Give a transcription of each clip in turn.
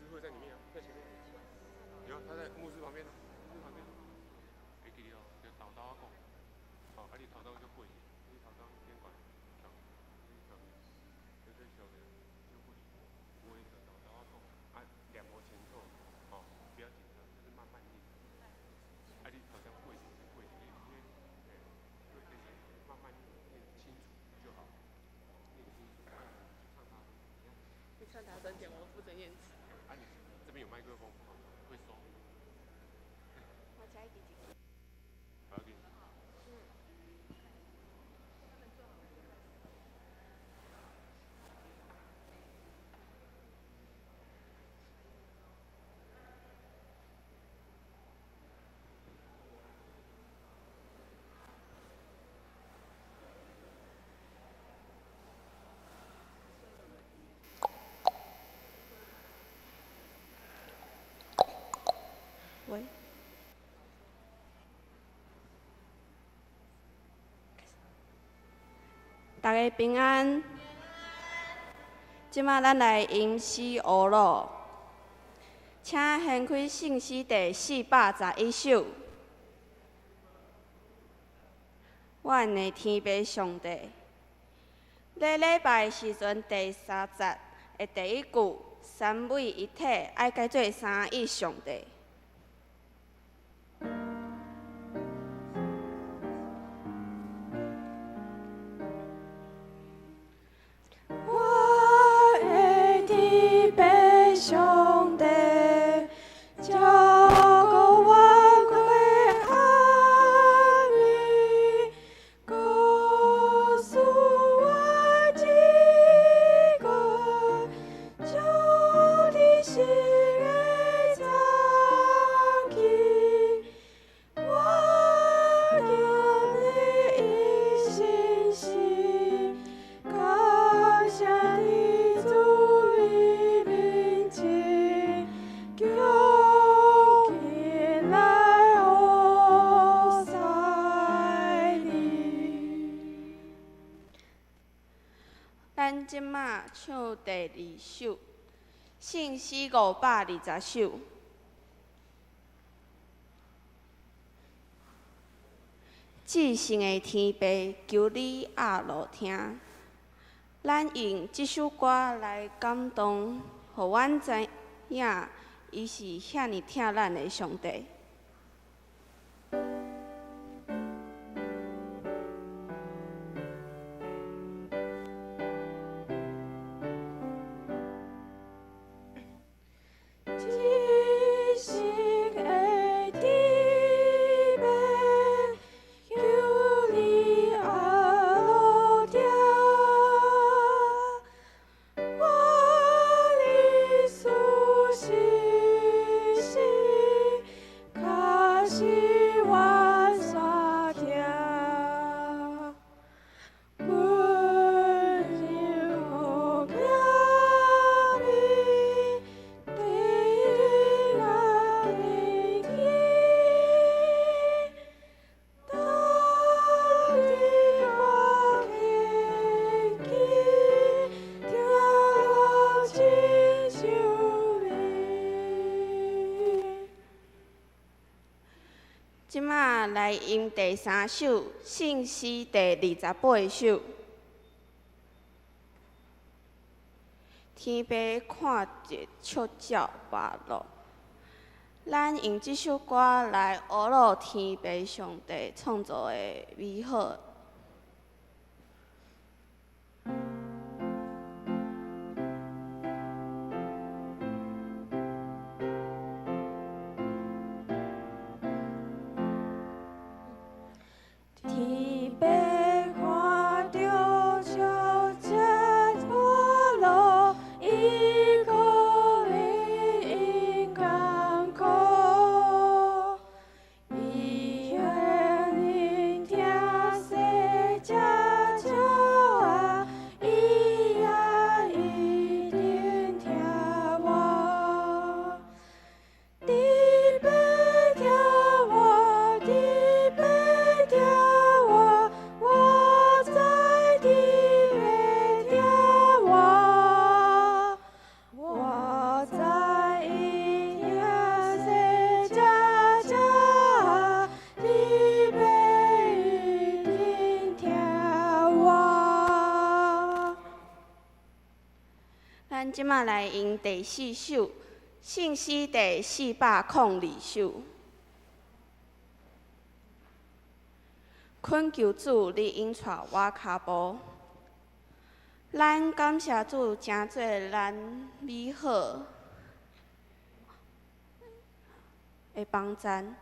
师会在里面啊，在前面。有啊，他在牧师旁边啊，牧师旁边。会记得哦，就豆豆仔讲。哦，啊你头刀就跪，你头刀先管，上，你上面，就是上面就跪，跪着豆豆仔讲，啊念无清楚，哦，不要紧张，就是慢慢念。啊你好像跪跪因为，哎，对对对，慢慢念，念清楚就好，念清楚，唱大声，你唱大声点，我负责念词。啊你这边有麦克风，会收。我加一点点。好，给你。喂。大家平安。即马咱来吟诗学路，请掀开圣诗第411首。阮的天父上帝，咧礼拜时阵第3节的第1句，三位一体爱改做三一上帝。上帝，照顾我过暗暝，告诉我几个旧的心的藏起，我的一心心感谢你主。咱即马唱第2首，圣诗520首。至圣的天父，求你压落听。咱用即首歌来感动，互阮知影，伊是遐尼疼咱的上帝。即马来吟第3首圣诗第28首。天父看着笑照跋落，咱用即首歌来学录天父上帝创造的美好。天父看着笑这跋落，伊可怜因艰苦，伊愿因疼惜咱即马来用第4首，信息第402首。恳求主，你引带我脚步。咱感谢主，真做咱美好的帮赞。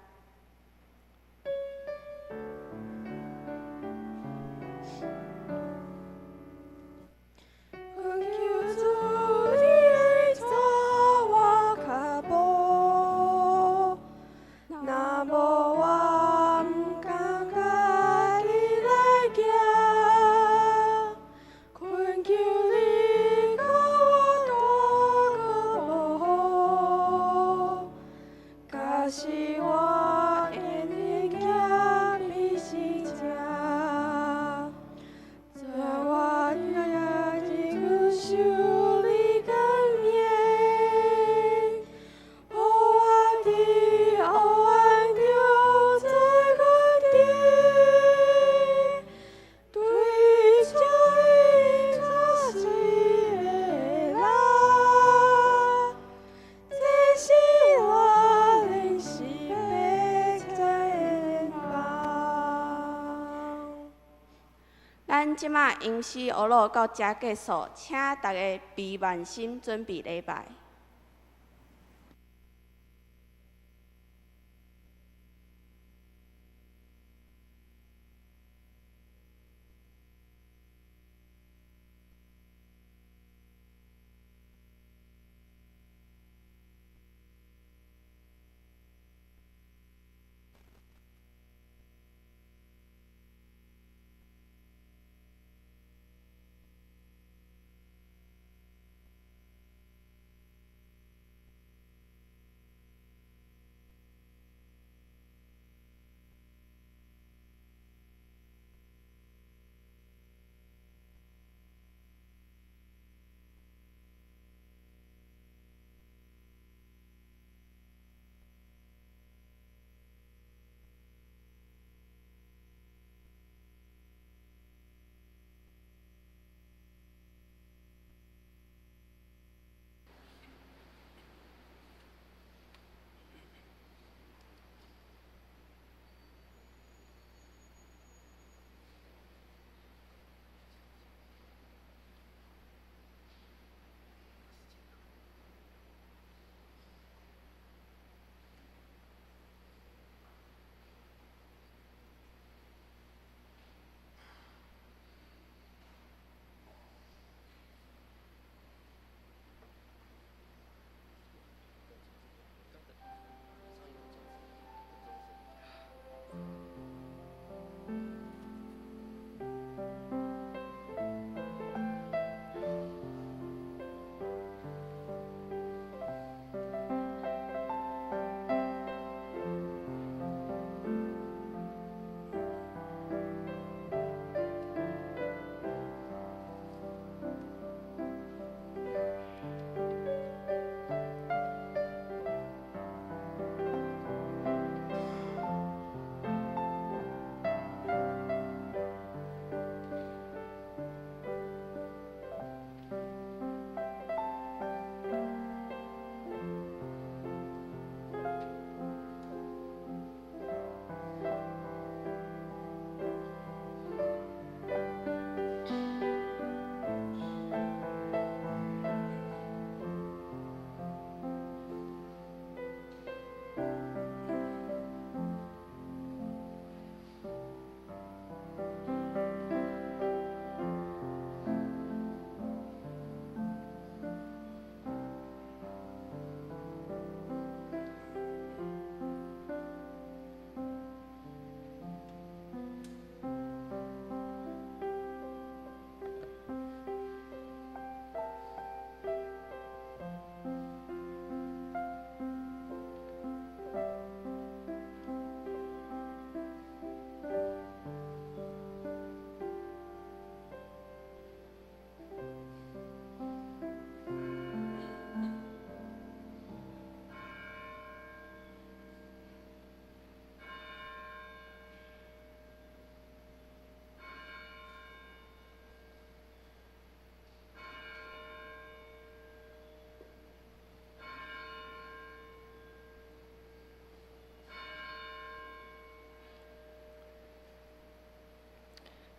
咱即马吟诗学录到遮结束，请大家闭慢心，准备礼拜。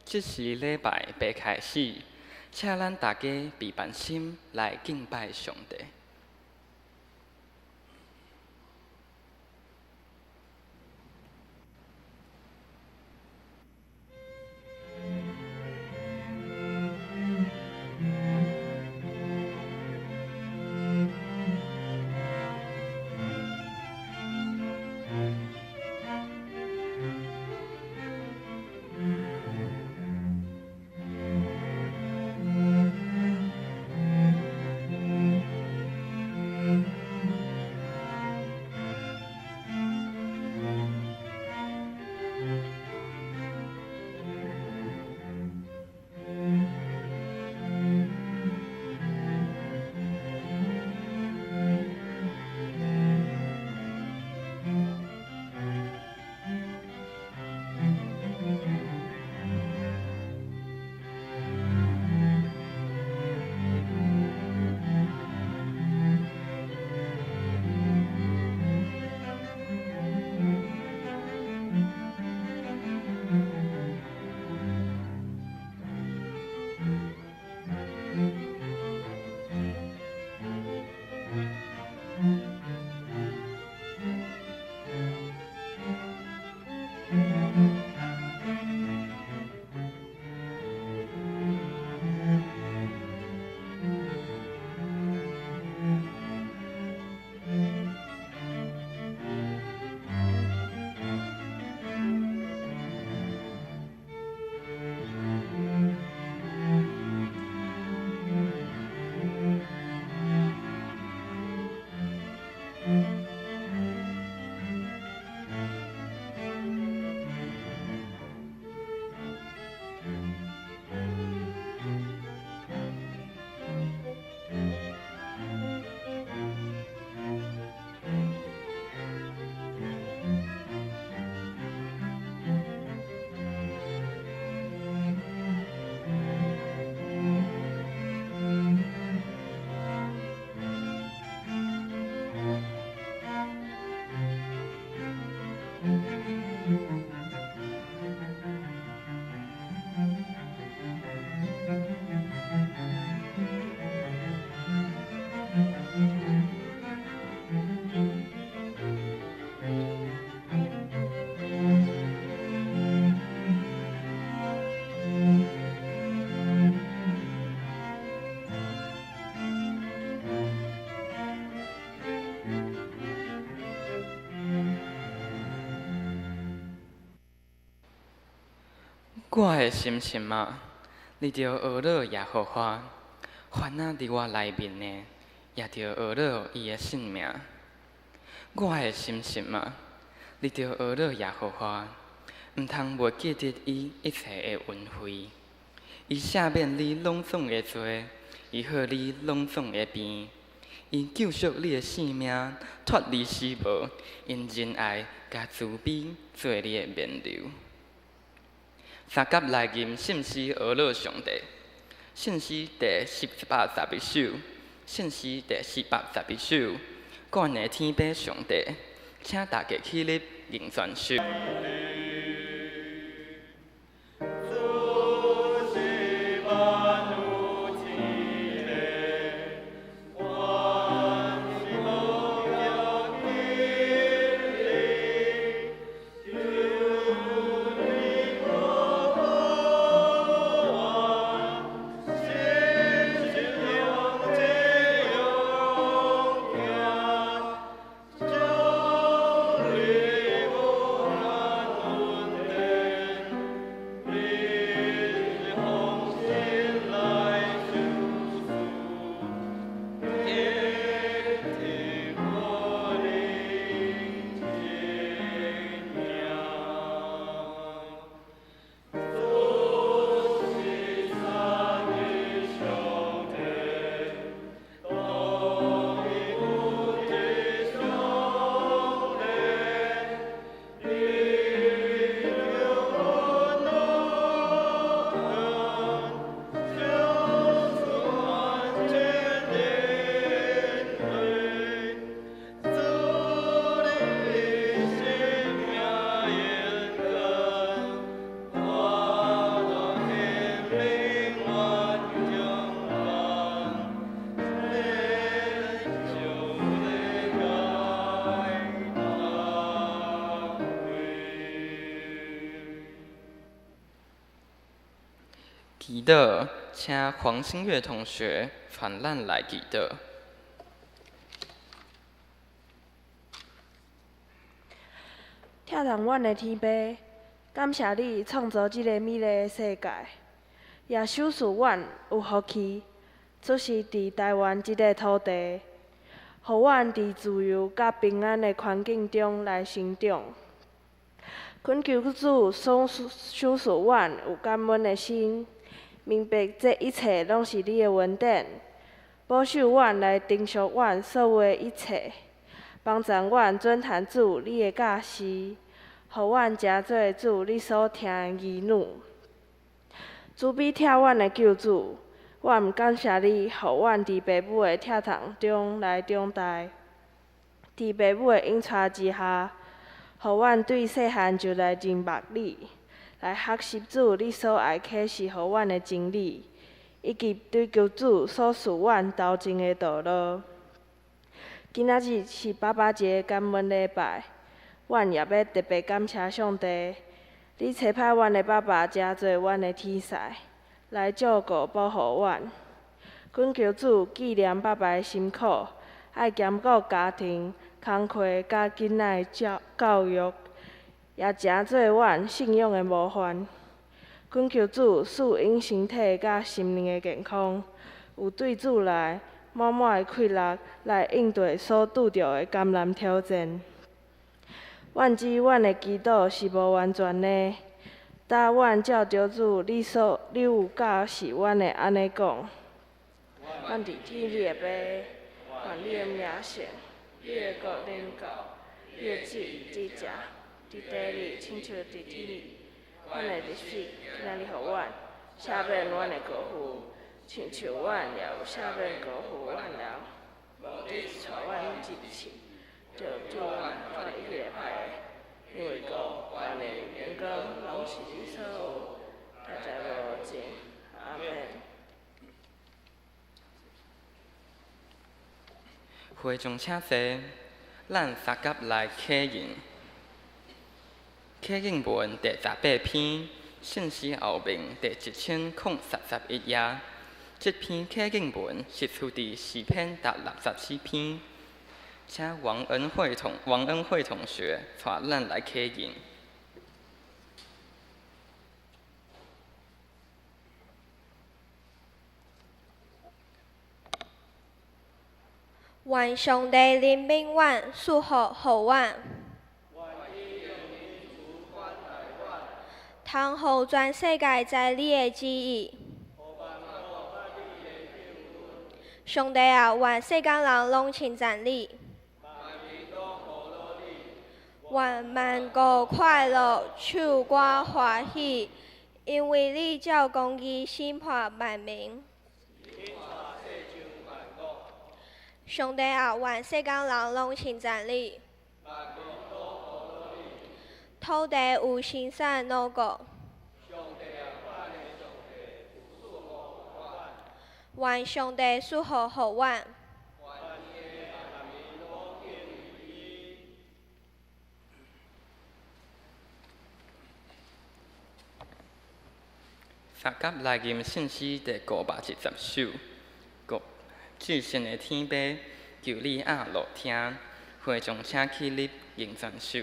即时礼拜要开始，请咱大家备办心来敬拜上帝。我的心心啊，你着学了耶和华，烦恼伫我内面的，也着学了伊的性命。我的心心啊，你着学了耶和华，毋通袂记得伊一切的恩惠。伊赦免你拢总的罪，伊好你拢总的病，伊救赎你的性命，脱离死亡，因仁爱甲慈悲做你的面流。三甲来吟信诗学了上帝，信诗第411首，信诗第411首，感谢天父上帝，请大家起立吟全首。祈祷，请黄新月同学传咱来祈祷。疼痛阮的天父，感谢你创造这个美丽的世界，也赏赐阮有福气，出世伫台湾这个土地，互阮伫自由甲平安的环境中来成长。恳求主赏赐阮有感恩的心，明白这一切拢是你的恩典，保守阮来承受阮所有的一切，帮助阮转谈主你的教示，互阮诚做主你所疼的儿女。主必疼阮的救主，阮感谢你，互阮伫爸母的疼痛中来长大，伫爸母的引带之下，互阮对细汉就来认目你，来学习主你所爱启示互阮的真理，以及追求主所赐阮投前的道路。今仔日是爸爸节感恩礼拜，阮也要特别感谢上帝，你差派阮的爸爸诚做阮的天使，来照顾保护阮。恳求主纪念爸爸的辛苦，爱兼顾家庭、工课甲囡仔的教育，也诚做阮信仰的模范。恳求主赐因身体甲心灵的健康，有对主来满满的快乐，来应对所拄着的艰难挑战。阮知阮的祈祷是无完全的，但阮照着主你有教示阮的安尼讲。阮伫天你的爸，愿你的名圣，你的国临到，你的旨意伫遮，伫地里亲像伫天里。阮的日子，今仔日互阮，赦免阮的过负，亲像阮也有赦免过负阮了。无你带阮入去，就主阮脱离迄个歹的，因为国、权力、荣光，拢是你所有，实在无尽。阿免。会众请坐，咱三甲来启应。启应文第18篇，信息后面第1031页。这篇启应文是出自诗篇第64篇，请王恩惠同学带咱来启应。愿上帝怜悯阮，赐福互阮，通互全世界知你的旨意。上帝啊，愿世间人拢称赞你，愿万国快乐，唱歌欢喜，因为你照公义审判万民。上帝啊，愿世间人拢称赞你，土地有生产农国。愿上帝赐福互阮。三甲来吟信息第510首，至圣的天父，求你阿落听，会众请起立吟全首。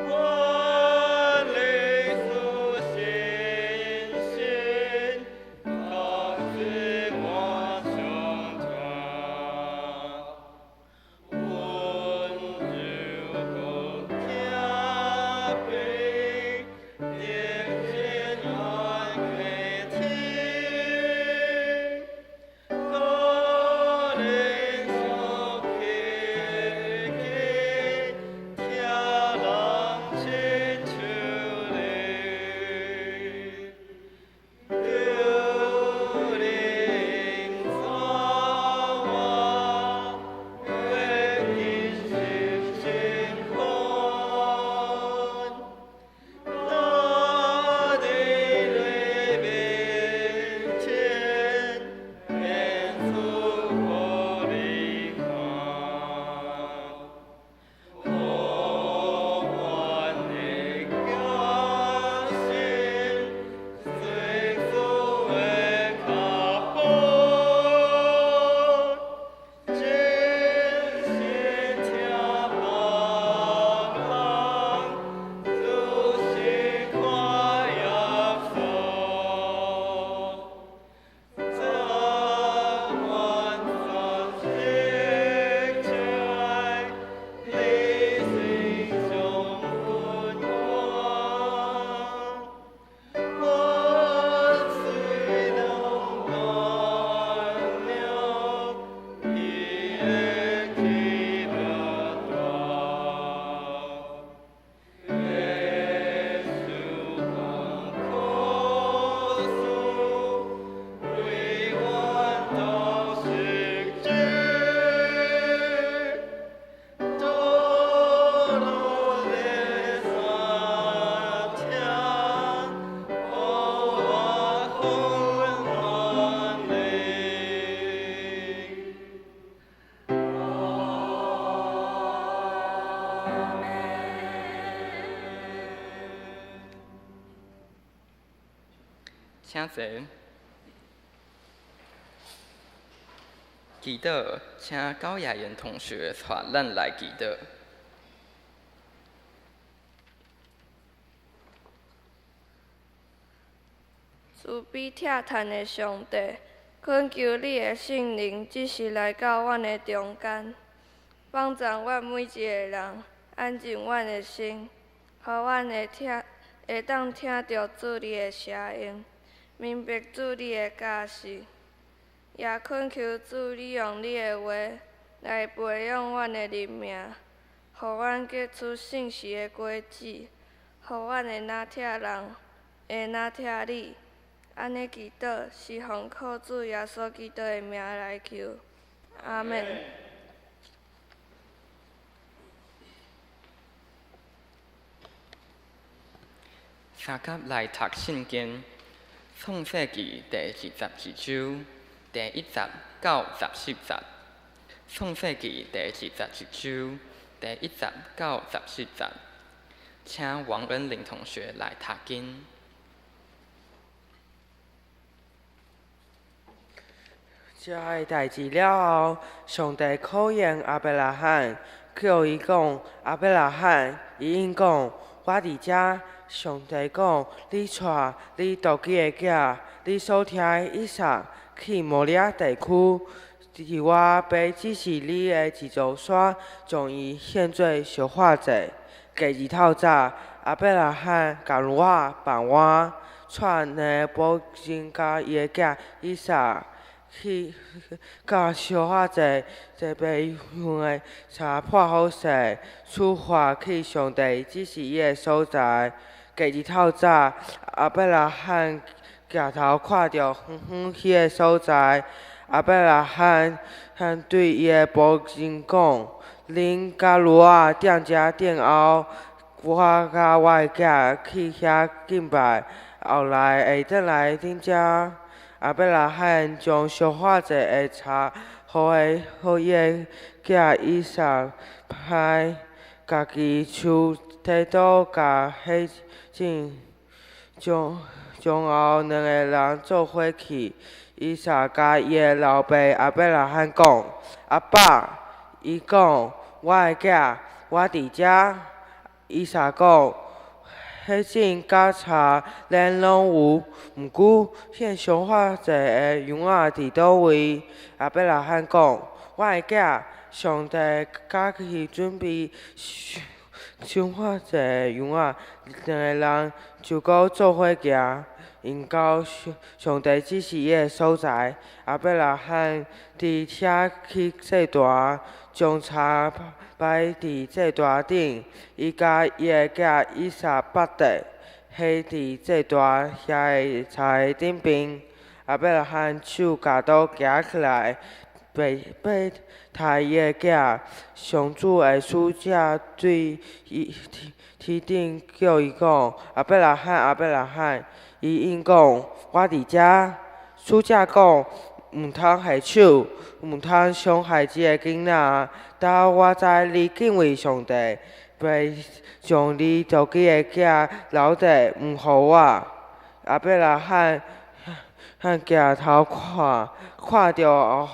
我请坐。祈祷，请高雅妍同学带咱来祈祷。慈悲疼叹的上帝，恳求你的圣灵即时来到阮的中间，帮助阮每一个人，安静阮的心，互阮会当听到主你的声音，明白主你的教示，也恳求主你用你的话来培养阮的灵命，互阮结出信实的果子，互阮的哪疼人会哪疼你。安尼祈祷是奉靠主耶稣基督的名来求，阿免。三甲来读圣经，创世纪第22章第1节到14节。创世纪第22章第1节到14节，请王恩玲同学来读经。这个代志了后，上帝考验亚伯拉罕，叫伊讲：亚伯拉罕，伊应讲：我伫遮。上帝讲：你带你独己的囝，你所听的以撒去摩利亚地区，伫我要指示你的一座山，将伊献做烧化祭。隔日透早，亚伯拉罕甲罗仔放我，带两个仆人甲伊的囝以撒。去到烧化祭备用的茶破好势，出发去上帝指示伊的所在。隔日透早，亚伯拉罕抬头看到远远迄个所在，亚伯拉罕对伊的仆人讲：恁甲罗仔踮遮等候，我甲我的囝去遐敬拜，后来会转来恁遮。亚伯拉罕将烧化祭的柴，互伊的囝以撒派，家己手提刀甲火种，将后两个人做伙去。以撒甲伊的老爸亚伯拉罕讲：阿爸，伊讲我的囝，我伫遮。以撒讲。火种甲柴咱拢有，毋过献烧化祭的羊仔伫倒位？亚伯拉罕讲：我的囝，上帝家己准备烧化祭的羊仔，两个人就搁做伙行，因到上帝指示伊的所在。亚伯拉罕伫遐去祭坛，将柴摆伫祭坛顶，伊甲伊的囝以撒绑地，火伫祭坛遐个柴的顶边。亚伯拉罕手举刀举起来，要杀伊的囝。上主的使者对天顶叫伊讲：亚伯拉罕，亚伯拉罕！伊应讲：我伫遮。使者讲：毋通下手，毋通伤害即个囡仔。但我知你敬畏上帝，要将你独己的囝留地，毋互我。亚伯拉罕抬头看到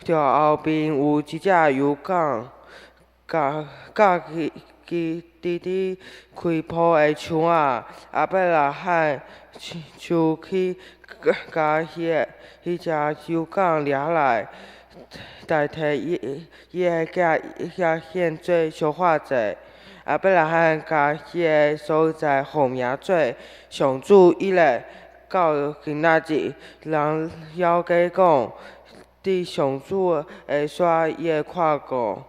后边有一只油港，甲伫开坡的树仔。亚伯拉罕就去甲迄只油港掠来。代替伊的囝献做烧化祭。亚伯拉罕甲迄个所在号名做上主以勒。到今仔日，人犹计讲，伫上主会煞伊的看顾。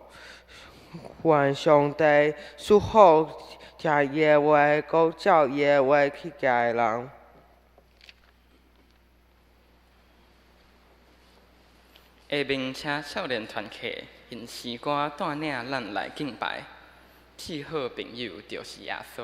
愿上帝赐福听伊的话，搁照伊的话去行的人。下面请少年团契用诗歌带领咱来敬拜，最好朋友就是耶稣。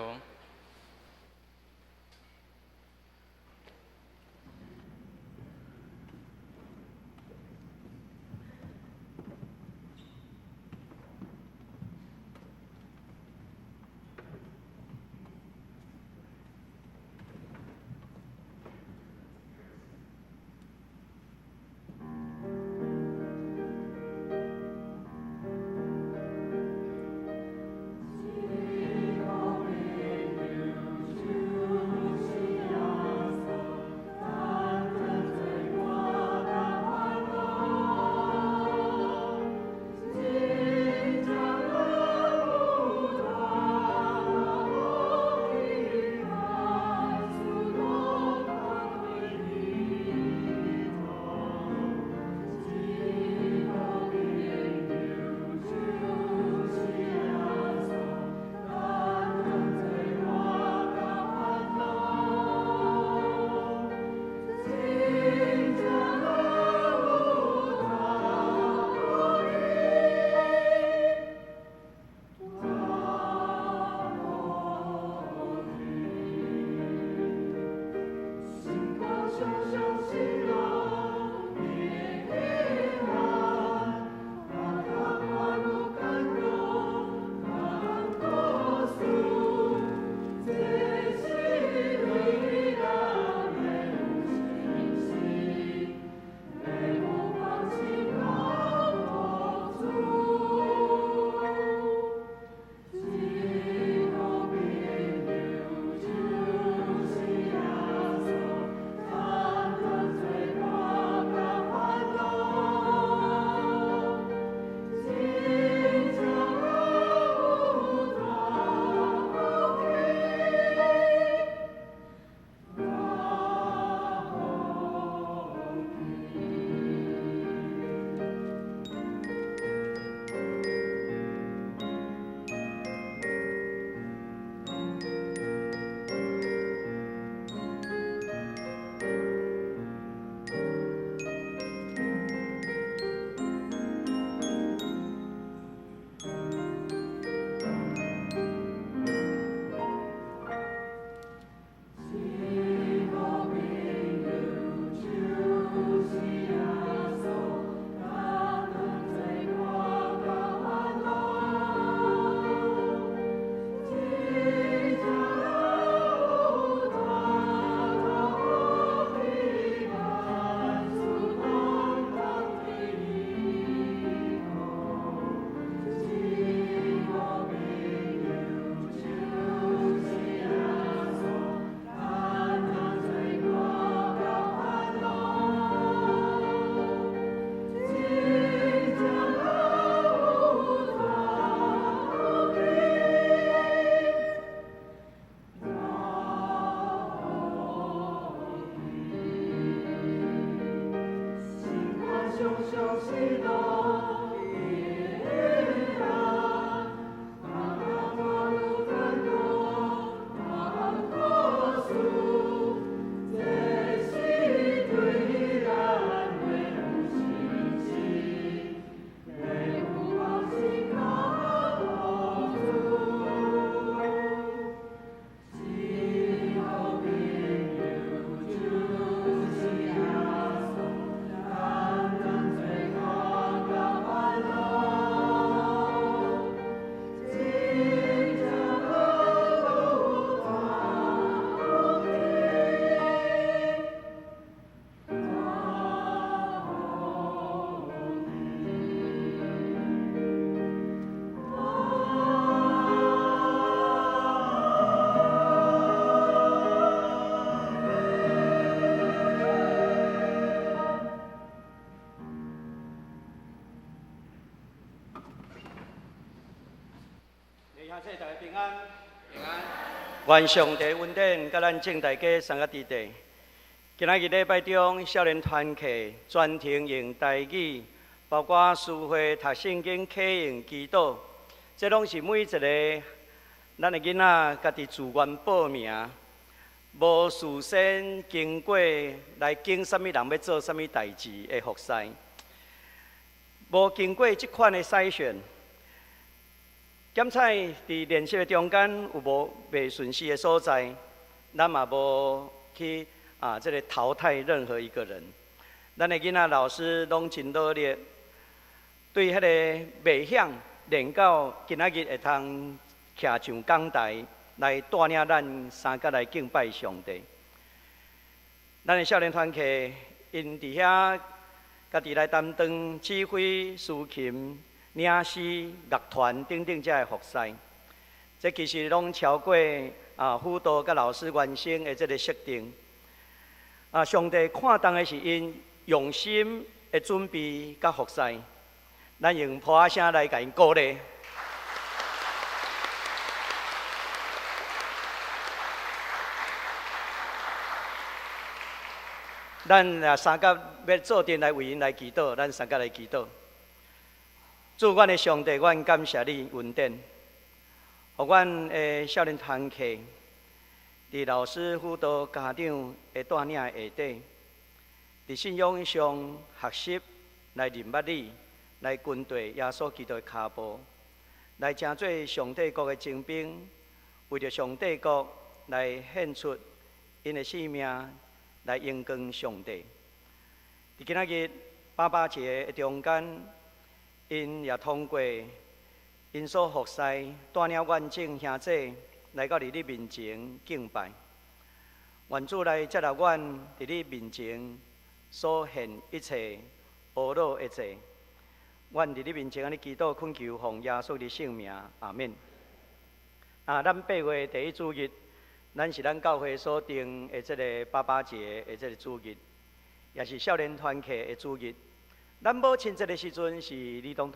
兄弟大家平安，平安。愿上帝恩典，甲咱正大家三个伫地。今仔日礼拜中，少年团契专程用台语，包括书会、读圣经、启用祈祷，这拢是每一个咱的囡仔家己自愿报名，无事先经过来经什么人要做什么代志的服侍，无经过这款的筛选。检采伫练习的中间有无袂顺序的所在，咱嘛无去这个淘汰任何一个人。咱的囡仔老师拢真努力，对迄个袂晓练到今仔日会通徛上讲台来带领咱三甲来敬拜上帝。咱的少年团契因伫遐家己来担当指挥、司琴。领诗、乐团等等这服侍，这其实拢超过辅导甲老师原先的这个设定。上帝看重的是因用心的准备甲服侍，咱用普仔声来甲因鼓励。咱三甲要做阵来为因来祈祷，咱三甲来祈祷。主，阮的上帝，阮感谢你恩典，互阮的少年团契，伫老师、辅导、家长的带领下底，伫信仰上学习来认捌你，来跟对耶稣基督的脚步，来成做上帝国的精兵，为着上帝国来献出因的性命，来荣光上帝。伫今仔日爸爸节的中间。因也通过因所服侍，带领阮众兄弟来到你面前敬拜。愿主来接纳阮伫你面前所献一切阿罗的罪。阮伫你面前安尼祈祷恳求，奉耶稣的圣名，阿免。咱8月第1主日，咱是咱教会所定的这个爸爸节的这个主日，也是少年团契的主日。咱母亲节的时阵是儿童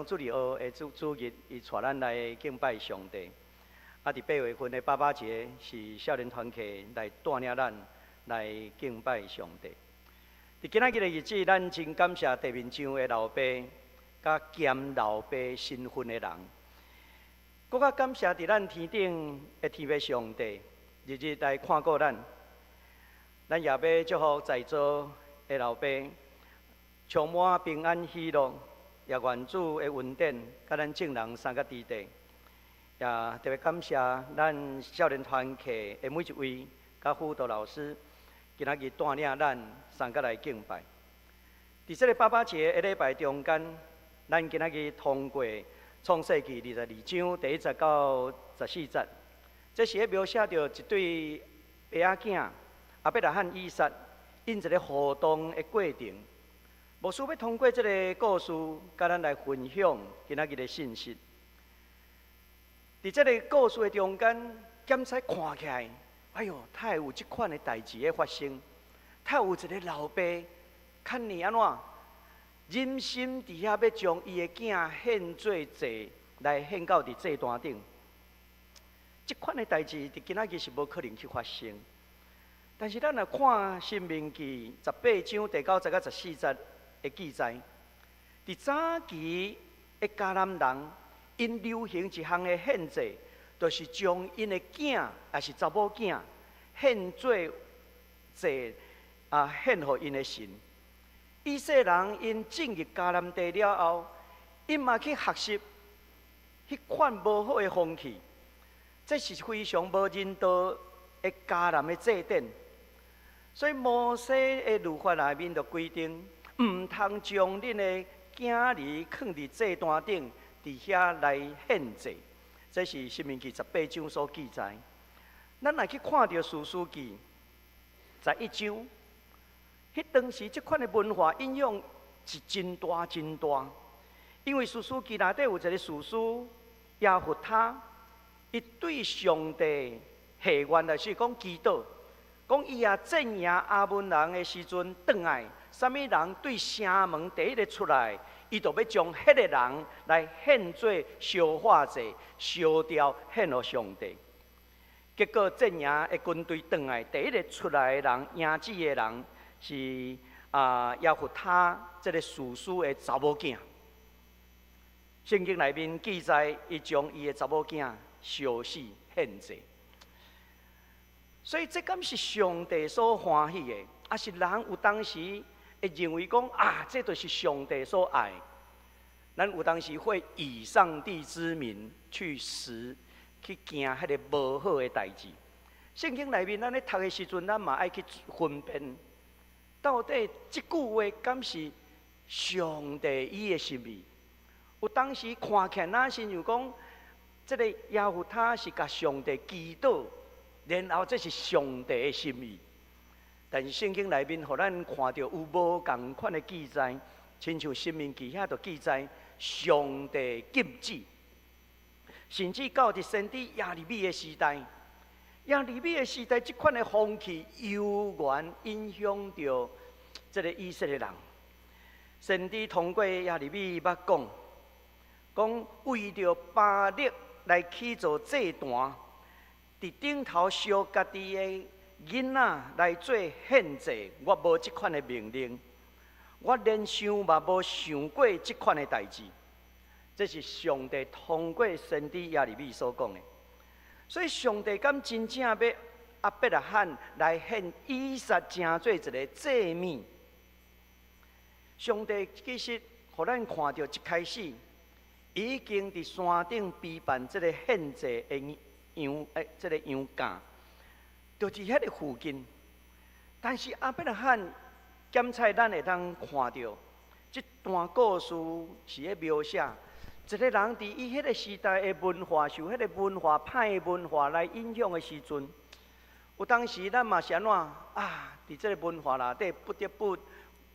主日学的主日，伊带咱来敬拜上帝。伫8月份的爸爸节是少年团契来带领咱来敬拜上帝。伫今仔日的日子，咱真感谢地面上的老爸，甲兼老爸身份的人，更较感谢伫咱天顶的天父上帝，日日来看顾咱。咱也要祝福在座的老爸。充满平安喜乐，也愿主的恩典，甲咱众人三个伫地。也特别感谢咱少年团契的每一位，甲辅导老师，今仔日带领咱三个来敬拜。伫这个爸爸节的礼拜中间，咱今仔日通过创世纪22章第1节到14节，这是描写着一对爸仔囝亚伯拉罕、以撒因一个互动的过程。牧师要通过这个故事，甲咱来分享今仔日的信息。伫这个故事的中间，检采看起来，哎哟，太有这款的代志的发生，太有一个老爸，看你安怎忍心伫遐要将伊的囝献做祭，来献到伫祭坛顶。这款的代志伫今仔日是无可能去发生。但是咱来看《申命记》18章第9节到14节。的记载，伫早期的迦南人，因流行一项的献祭，就是将因的囝，也是查某囝，献做祭献予因的神。以色列人因进入迦南地了后，因嘛去学习迄款无好的风气，这是非常无人道的迦南的祭典。所以摩西的律法内面就规定。唔通将恁的囝儿放伫祭坛顶，伫遐来献祭。这是《申命记》18章所记载。咱来去看到《士师记》11章，迄当时即款的文化影响是真大真大。因为《士师记》内底有一个士师亚弗他，伊对上帝祈愿来是讲祈祷，讲伊也镇压亚扪人的时阵，转来。什么人对城门第一个出来，伊就要将迄个人来献做烧化祭，烧掉献予上帝。结果镇营的军队转来，第一个出来的人，赢子的人是亚弗他这个士师的查某囝。圣经内面记载，伊将伊的查某囝烧死献祭。所以这敢是上帝所欢喜的，还是人有当时会认为讲这就是上帝所爱。咱有当时会以上帝之名去去行迄个无好的代志。圣经内面咱咧读的时阵，咱嘛爱去分辨，到底即句话敢是上帝伊的心意？有当时看起来那亲像讲，这个亚弗他是甲上帝祈祷，然后这是上帝的心意。但是圣经内面，互咱看到有无共款的记载，亲像《申命记》遐就记载上帝禁止。甚至到伫先知亚利米的时代，亚利米的时代，即款的风气悠远影响着这个以色列人。先知通过亚利米捌讲为着巴力来起造祭坛，伫顶头烧家己的囡仔来做献祭，我无即款的命令，我连想嘛无想过即款的代志。这是上帝通过先知亚利米所讲的，所以上帝敢真正要亚伯拉罕来献以撒成做一个祭物。上帝其实，互咱看到一开始，已经伫山顶备办这个献祭的这个羊架，就伫遐个附近。但是亚伯拉罕检采，咱会当看到，这段故事是咧描写。一个人伫伊迄个时代的文化，受迄个文化派的文化来影响的时阵，有当时咱嘛是安怎伫这个文化内底不得不，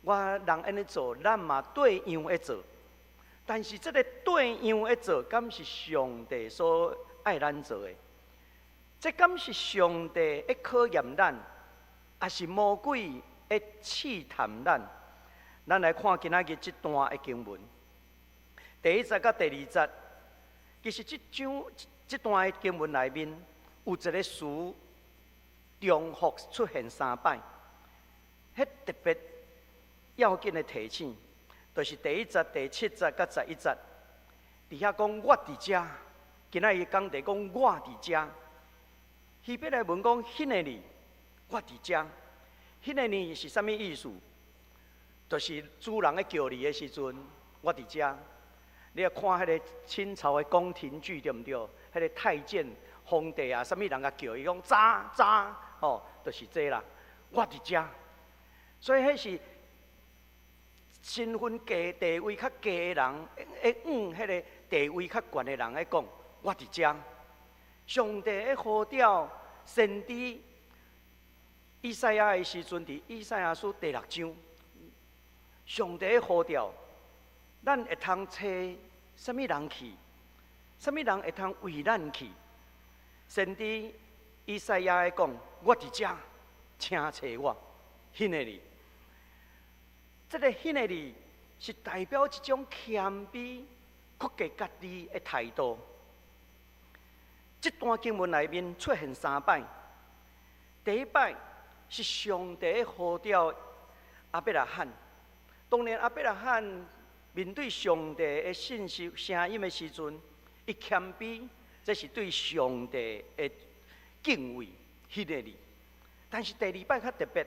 我人安尼做，咱嘛对样的做。但是这个对样的做，敢是上帝所爱咱做的？这敢是上帝的考验咱，还是魔鬼的试探咱？咱来看今仔日这段的经文。第1节到第2节，其实这段的经文内面有一个词重复出现3摆，迄特别要紧的提醒，就是第1节、第7节到11节，伫遐讲我伫遮，今仔日讲伫讲我伫遮。希伯来文讲迄个日，我伫遮，迄个日是啥物意思？就是主人咧叫你的时阵，我伫遮。你要看迄个清朝的宫廷剧，对毋对？迄个太监、皇帝啊，啥物人甲叫伊讲早，就是这啦。我伫遮，所以迄是身份地位较低的人，会迄个地位较悬的人来讲，我伫遮。上帝咧呼召先知以赛亚的时阵，伫以赛亚书第6章，上帝咧呼召。咱会通找什么人去？什么人会通为咱去？先知以赛亚会讲：“我伫遮，请找我。”迄个日，这个迄个日是代表一种谦卑、屈给家己的态度。这段经文内面出现3摆，第1摆是上帝呼召亚伯拉罕，当年亚伯拉罕。面对上帝的信息声音的时阵，伊谦卑，这是对上帝的敬畏，迄个日。但是第2摆较特别，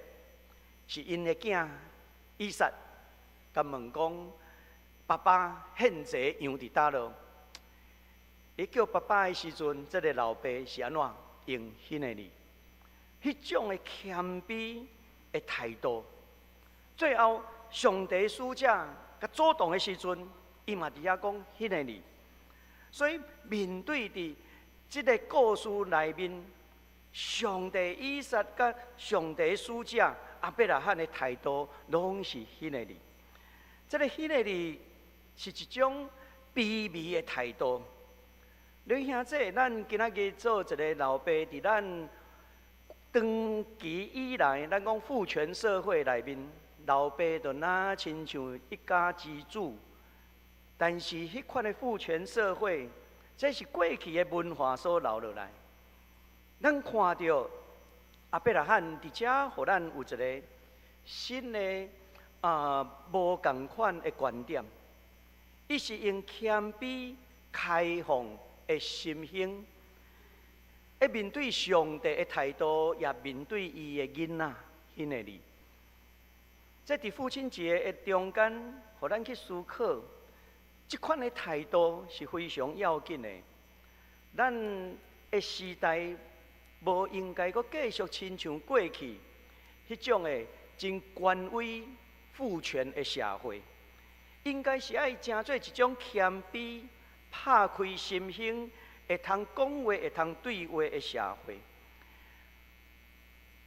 是因的囝以撒，甲问讲：“爸爸献祭羊伫倒落？”伊叫爸爸的时阵，这个老爸是安怎用迄个日？迄种的谦卑的态度，最后上帝使者。甲主动的时阵，伊嘛伫遐讲迄个日，所以面对伫即个故事内面，上帝以撒甲上帝使者亚伯拉罕的态度，拢是迄个日。即个迄个日是一种卑微的态度。你兄弟，咱今仔日做一个老爸，伫咱长期以来，咱讲父权社会内面。老爸就若亲像一家之主，但是迄款的父权社会，这是过去的文化所留落来。咱看到阿伯拉罕伫遮，互咱有一个新的无共款的观点。伊是用谦卑、开放的心胸，面对上帝的态度，也面对伊的囡仔、因的你。这伫父亲节的中间，互咱去思考，这款的态度是非常要紧的。咱的时代无应该阁继续亲像过去迄种的真权威、父权的社会，应该是爱成做一种谦卑、拍开心胸，会通讲话、会通对话的社会。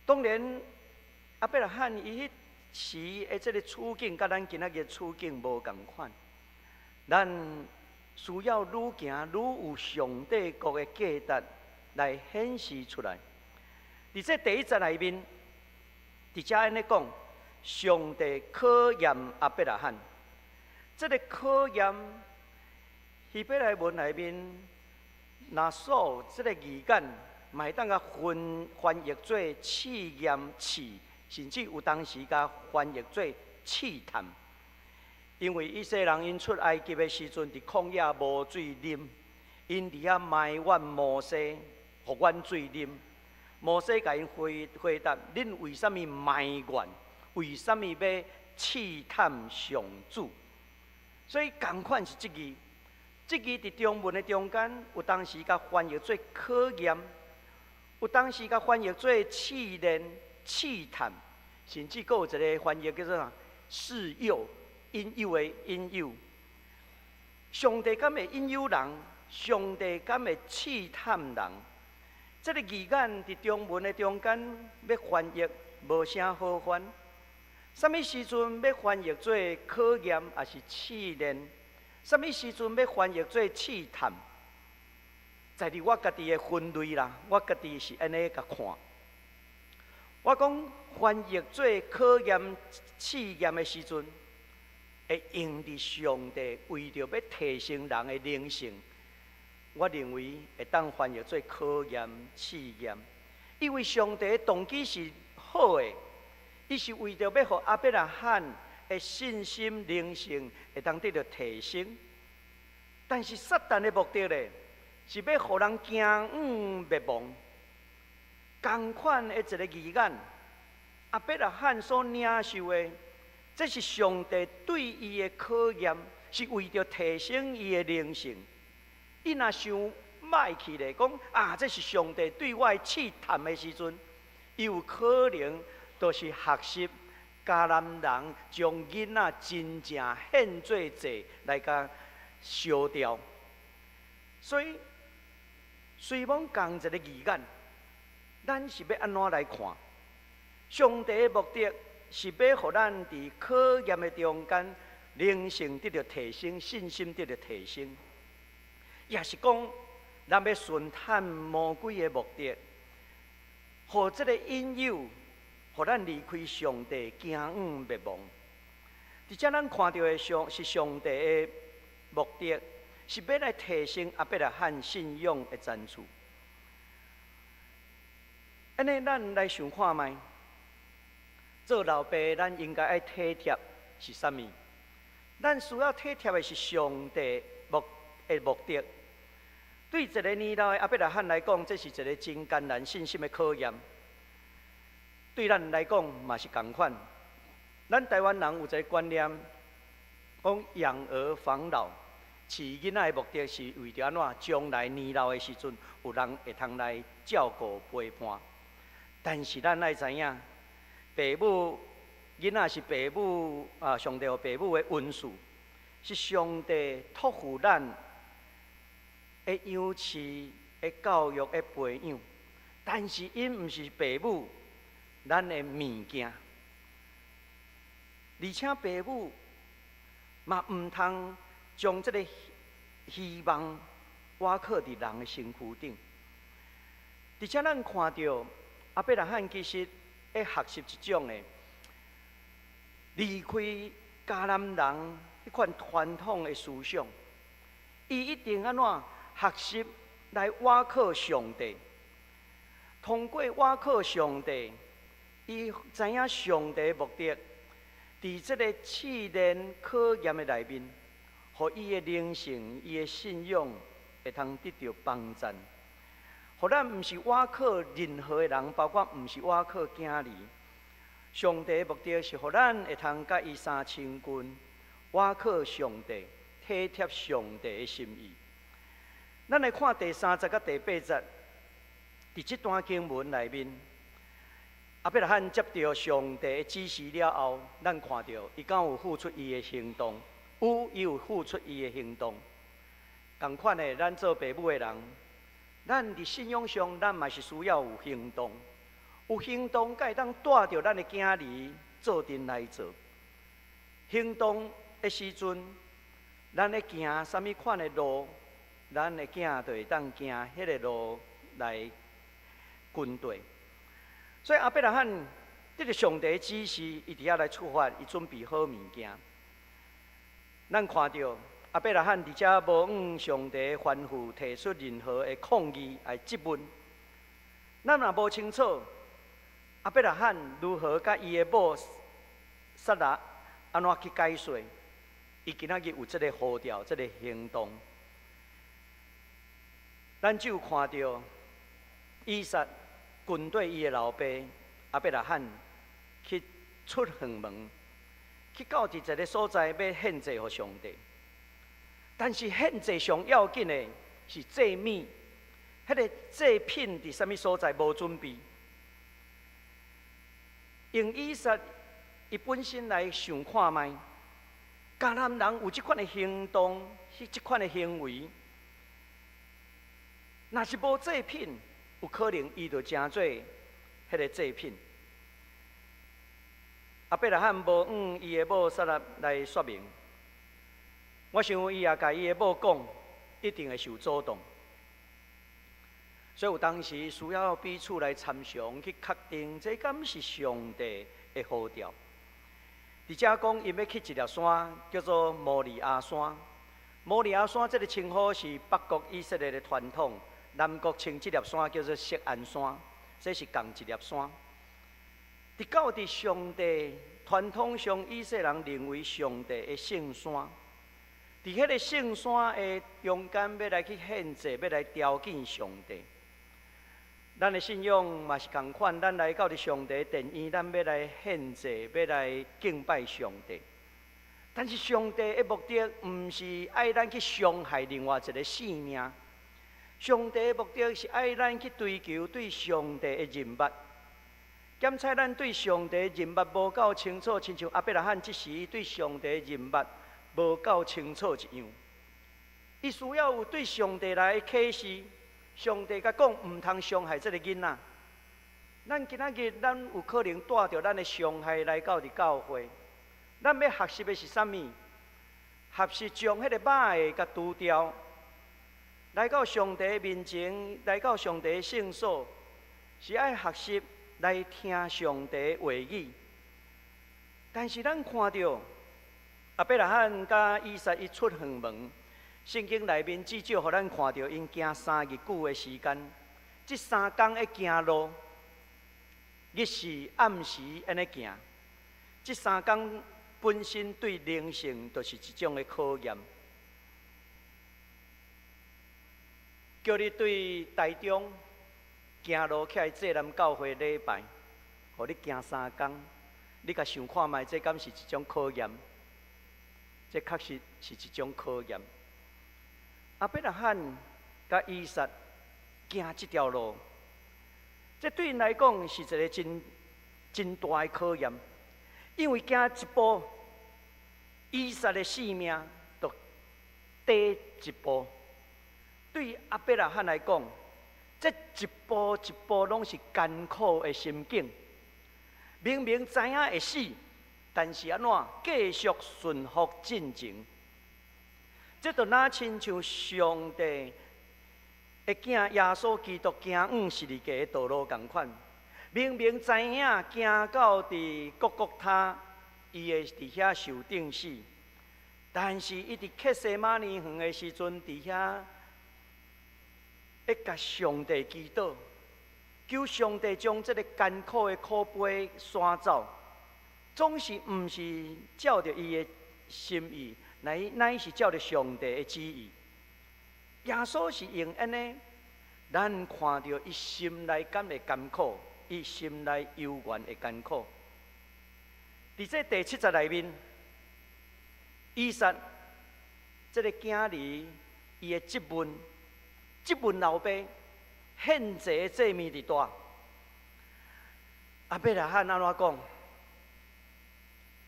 当然，阿伯拉罕伊迄时的这个处境，甲咱今仔日处境无共款。咱需要愈行愈有上帝国的价值来显示出来。伫这第一节内面，伫遮安尼讲，上帝考验阿伯拉罕。这个考验，希伯来文内面，拿所这个字眼，嘛当甲翻译做试验、试，甚至有当时甲翻译做试探。因为以色列人因出埃及的时阵，伫旷野无水啉，因伫遐埋怨摩西，互阮水啉。摩西甲因回答：恁为什么埋怨？为什么要试探上主？所以同款是即字，即字伫中文的中间，有当时甲翻译做考验，有当时甲翻译做试炼、试探，甚至阁有一个翻译叫做试诱。引诱的引诱，上帝敢会引诱人？上帝敢会试探人？这个字眼伫中文的中间要翻译无啥好翻。什么时阵要翻译做考验，还是试炼？什么时阵要翻译做试探？在于我家己的分类啦，我家己是安尼甲看。我讲翻译做考验、试验的时阵。会用伫上帝为着要提升人的灵性，我认为会当翻译做考验、试验。因为上帝的动机是好的，伊是为着要互阿伯拉罕的信心、灵性会当得到提升。但是撒旦的目的咧，是要互人惊灭亡。同款的一个字眼，阿伯拉罕所领受的。这是上帝对伊的考验，是为着提升伊的灵性。伊若想歹去咧，讲这是上帝对我的试探的时阵，伊有可能都是学习迦南人将囡仔真正献做祭来甲烧掉。所以，随便讲一个字眼，咱是要安怎来看？上帝的目的。是要互咱伫考验的中间，灵性得到提升，信心得到提升，也是讲咱要顺探魔鬼的目的，互这个引诱，互咱离开上帝，惊灭亡。伫遮咱看到的是上帝的目的，是要来提升阿伯拉罕信仰的赞助。安尼，咱来想看卖。做老爸，咱应该爱体贴是啥物？咱需要体贴的是上帝的目的。对一个年老的阿伯拉罕来讲，这是一个真艰难信心的考验。对咱来讲嘛是同款。咱台湾人有一个观念，讲养儿防老，饲囡仔的目的是为着安怎？将来年老的时阵，有人会通来照顾陪伴。但是咱爱知影。父母囡仔是父母上帝和父母的恩赐，是上帝托付咱的养饲、的教育、的培养。但是因毋是父母咱的物件，而且父母嘛毋通将这个希望挖靠伫人的身躯顶。而且咱看到阿伯拉罕其实。学习一种的离开迦南人迄迄款传统的思想，伊一定安怎学习来挖靠上帝。通过挖靠上帝，伊知影上帝的目的，伫这个试炼考验的内面，互伊的灵性、伊的信仰会通得到帮助。互咱毋是挖靠任何的人，包括毋是挖靠囝儿。上帝的目的是，互咱会通甲伊相亲近，挖靠上帝，体贴上帝的心意。咱来看第3节甲第8节，伫这段经文内面，亚伯拉罕接到上帝的指示了后，咱看到伊敢有付出伊的行动，伊有付出伊的行动。同款的，咱做父母的人，咱伫信仰上，咱嘛是需要有行动。有行动，才会当带着咱的囝儿做阵来做。行动的时阵，咱咧行什么款的路，咱的囝就会当行迄个路来跟对。所以亚伯拉罕得着上帝的指示，伊伫遐来出发，伊准备好物件。咱看到亚伯拉罕伫遮无向上帝吩咐提出任何的抗议来质问。咱若无清楚亚伯拉罕如何甲伊的某撒拉安怎去解说，伊今仔日有这个呼召、这个行动，咱只有看到以撒跟对伊的老爸亚伯拉罕去出远门，去到一个所在要献祭给上帝。但是献祭上要紧的是祭物，迄个祭品伫什么所在无准备。用以撒伊本身来想看卖，迦南人有即款的行动，是即款的行为，若是无祭品，有可能伊就成做迄个祭品。亚伯拉罕无向伊的某撒拉来说明，我想伊也甲伊的某讲，一定会受阻挡。所以有当时需要彼此来参详，去确定这敢是上帝的呼召。伫遮讲，伊要去一粒山，叫做摩利亚山。摩利亚山这个称呼是北国以色列的传统，南国称这粒山叫做锡安山，这是同一粒山。伫上帝传统上，以色列人认为上帝的圣山。伫迄个圣山的中间，要来去献祭，要来朝见上帝。咱的信仰嘛是同款，咱来到伫上帝殿院，咱要来献祭，要来敬拜上帝。但是上帝的目的，毋是爱咱去伤害另外一个生命。上帝的目的是爱咱去追求对上帝的认捌。检测咱对上帝的认捌无够清楚，亲像亚伯拉罕即时对上帝的认捌无够清楚一样。伊需要有对上帝来的启示。上帝甲讲，毋通伤害这个囡仔。咱今仔日，咱有可能带着咱的伤害来到伫教会。咱要学习的是啥物？学习将迄个歹的甲除掉，来到上帝的面前，来到上帝的圣所，是爱学习来听上帝的话语。但是咱看到亚伯拉罕甲以撒伊出远门。圣经内面至少互咱看到，因行3日久的时间。这3天的行路，日时暗时安尼行。这3天本身对灵性就是一种的考验。叫你对台中行路起来济南教会礼拜，互你行3天，你甲想看卖，这敢是一种考验？这确实是一种考验。亚伯拉罕甲以撒行这条路，这对因来讲是一个真大的考验，因为行一步，以撒的性命就低一步。对亚伯拉罕来讲，这一步一步拢是艰苦的心境。明明知影会死，但是安怎继续顺服进前？这就哪亲像上帝的囝耶稣基督行42架的道路同款。明明知影行到伫各各他，伊会伫遐受定死，但是伊伫克西马尼园的时阵，伫遐会甲上帝祈祷，求上帝将这个艰苦的苦杯刷走，总是毋是照着伊的心意，乃是照着上帝的旨意。耶稣是用安尼，咱看到伊心内感的艰苦，伊心内幽怨的艰苦。伫这第7节内面，以撒这个囝儿，伊的质问老爸，献祭的祭物伫倒。阿伯拉罕安怎讲？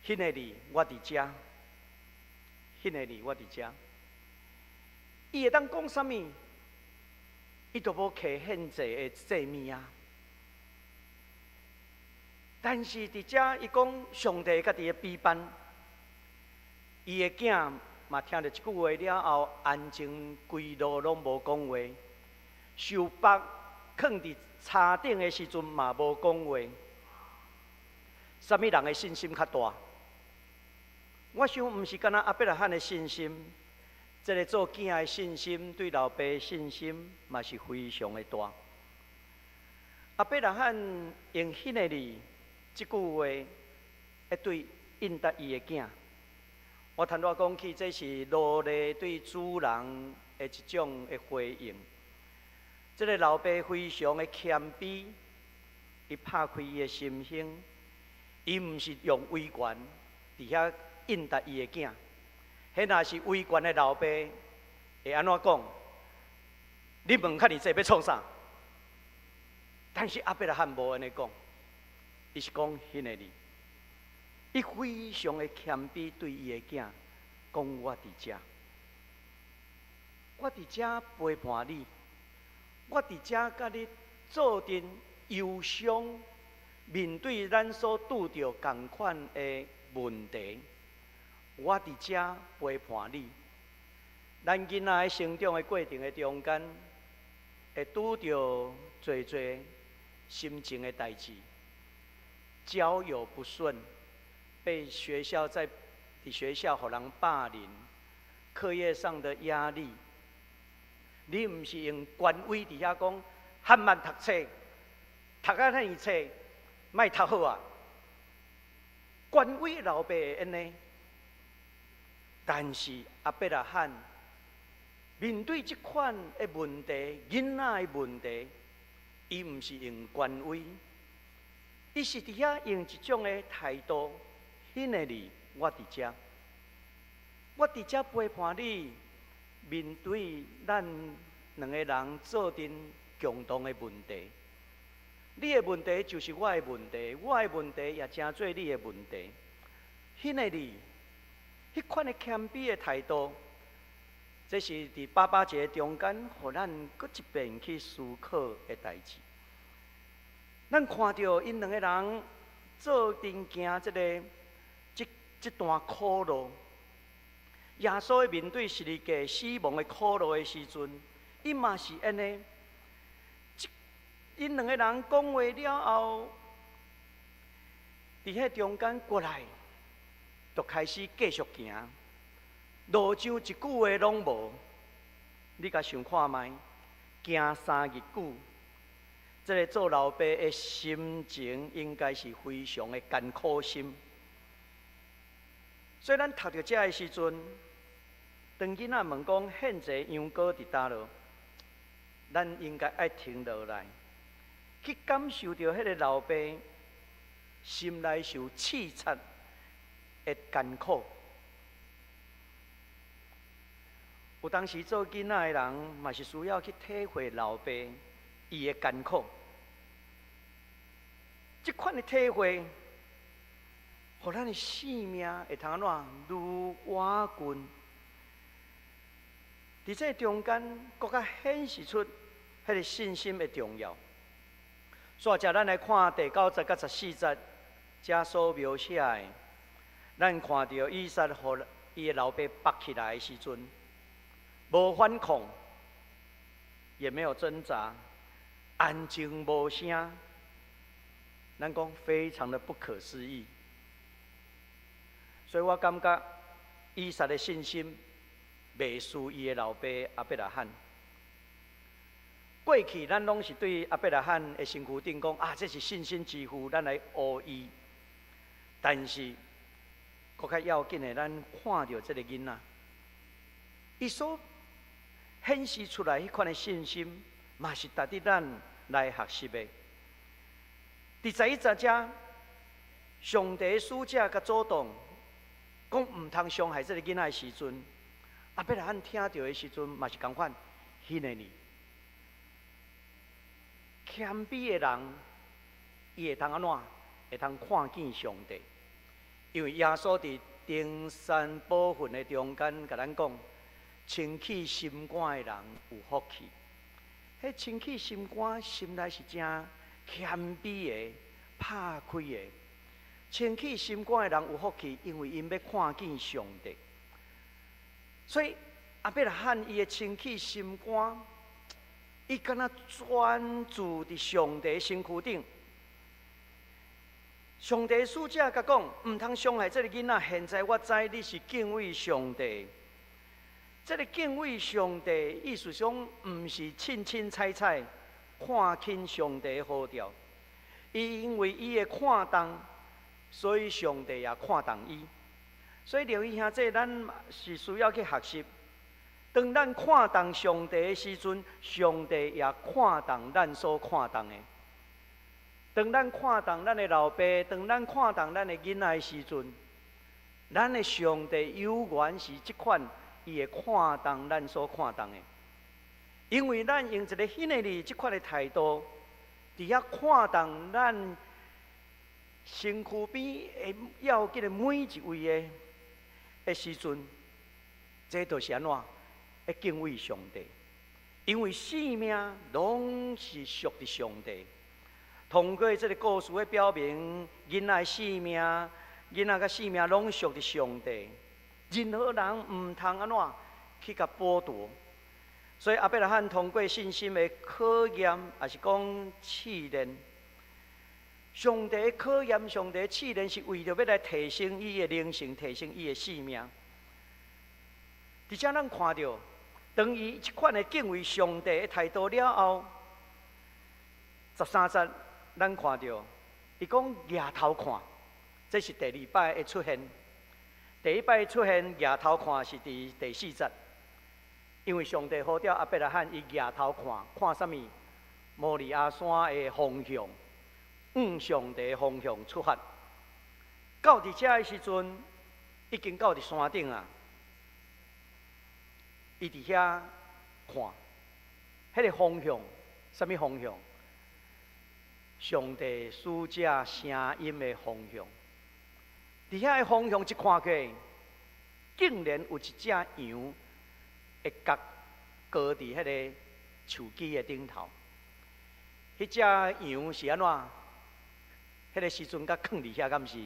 迄个日我伫遮，迄个日我伫遮。伊会当讲啥物？伊都无摕献祭的祭物啊。但是伫遮，伊讲上帝家己的陪伴，伊的囝嘛听到一句话了后，安静规路拢无讲话，受绑放伫叉顶的时阵嘛无讲话。啥物人的信心较大？我想毋是干那阿伯拉罕的信心，这个做囝的信心，对老爸的信心嘛是非常的大。阿伯拉罕用迄个日。这句话会对应答伊的囝，我坦白讲起，这是罗勒对主人的一种的回应。这个老爸非常的谦卑，伊拍开伊的心胸，伊毋是用威权伫遐应答伊的囝。迄若是威权的老爸，会安怎讲？你问较尔济要创啥？但是阿伯拉罕无安尼讲。伊是讲迄个日，伊非常的谦卑，对伊的囝讲：我伫遮，我伫遮陪伴你，我伫遮甲你做阵忧伤，面对咱所拄着同款的问题，我伫遮陪伴你。咱囡仔喺成长的过程的中间，会拄着侪侪心情的代志。交友不顺，被学校在学校互人霸凌，课业上的压力，你毋是用权威伫遐讲，喊慢读册，读啊遐尔册，莫读好啊。权威老爸会安尼，但是阿伯拉罕面对这款的问题，囡仔的问题，伊毋是用权威。伊是伫遐用一种的态度，迄个日我伫遮，我伫遮陪伴你，面对咱两个人做阵共同的问题。你的问题就是我的问题，我的问题也正做你的问题。迄个日，迄款的谦卑的态度，这是伫爸爸节中间，互咱搁一遍去思考的代志。咱看到因两个人做阵行这段苦路，耶稣面对十字架死亡的苦路的时阵，伊嘛是安尼。因两个人讲话了后，伫迄中间过来，就开始继续行，路上一句话拢无。你甲想看觅，行3日久。这个做老爸的心情应该是非常的艰苦心。所以咱读到这的时阵，当囡仔问讲献祭羊羔伫倒落，咱应该爱停落来，去感受到迄个老爸心内受刺擦的艰苦。有当时做囡仔的人，嘛是需要去体会老爸伊的艰苦，这款的体会，互咱的生命会通安怎愈活近。伫这中间，更加显示出迄个信心的重要。所以，咱来看第9节甲14节，遮所描写的，咱看到以撒互伊的老爸绑起来的时阵，无反抗，也没有挣扎。安静无声，咱讲非常的不可思议。所以我感觉以撒的信心未输伊的老爸阿伯拉罕。过去咱拢是对阿伯拉罕的身躯顶讲啊，这是信心之父，咱来学伊。但是，更较要紧的，咱看到这个囡仔，伊所显示出来迄款的信心，嘛是值得咱来学习的。伫十一十遮，上帝使者甲主动讲毋通伤害这个囡仔的时阵，阿伯拉罕听到的时阵，嘛是共款，迄个呢。谦卑的人，伊会通安怎？会通看见上帝，因为耶稣伫登山宝训的中间，甲咱讲，清起心肝的人有福气。迄清起心肝，心内是正谦卑的、拍开的。清起心肝的人有福气，因为因要看见上帝。所以阿伯拉罕伊的清起心肝。伊敢若专注伫上帝身躯顶，上帝使者甲讲，毋通伤害这个囡仔。现在我知你是敬畏上帝，这个敬畏上帝，意思上毋是凊凊彩彩看轻上帝的好调，伊因为伊的看重，所以上帝也看重伊。所以留意兄弟，咱是需要去学习。当咱看重上帝的时阵，上帝也看重咱所看重的。当咱看重咱的老爸，当咱看重咱的囡仔的时阵，咱的上帝有缘是即款，伊会看重咱所看重的。因为咱用一个迄个哩即款的态度，伫遐看重咱身躯边会要紧的每一位的时阵，这就是安怎？会敬畏上帝，因为性命拢是属于上帝。通过这个故事的表明，囡仔的性命、囡仔个性命拢属于上帝。任何人唔通安怎去甲剥夺。所以阿伯拉罕通过信心的考验，也是讲试炼。上帝的考验、上帝的试炼，是为着要来提升伊的灵性，提升伊的性命。而且咱看到。当伊即款的敬畏上帝的态度了后，13节咱看到，伊讲抬头看，这是第2摆的出现。第1摆出现抬头看是伫第4节，因为上帝呼召阿伯拉罕伊抬头看，看啥物？摩利亚山的方向，往上帝的方向出发。到伫遮的时阵，已经到伫山顶啊。伊伫遐看，迄个方向，什么方向？上帝使者声音的方向。伫遐个方向一看去，竟然有一只羊会角高伫迄个树枝的顶头。迄只羊是安怎？迄个时阵甲囥伫遐，敢毋是？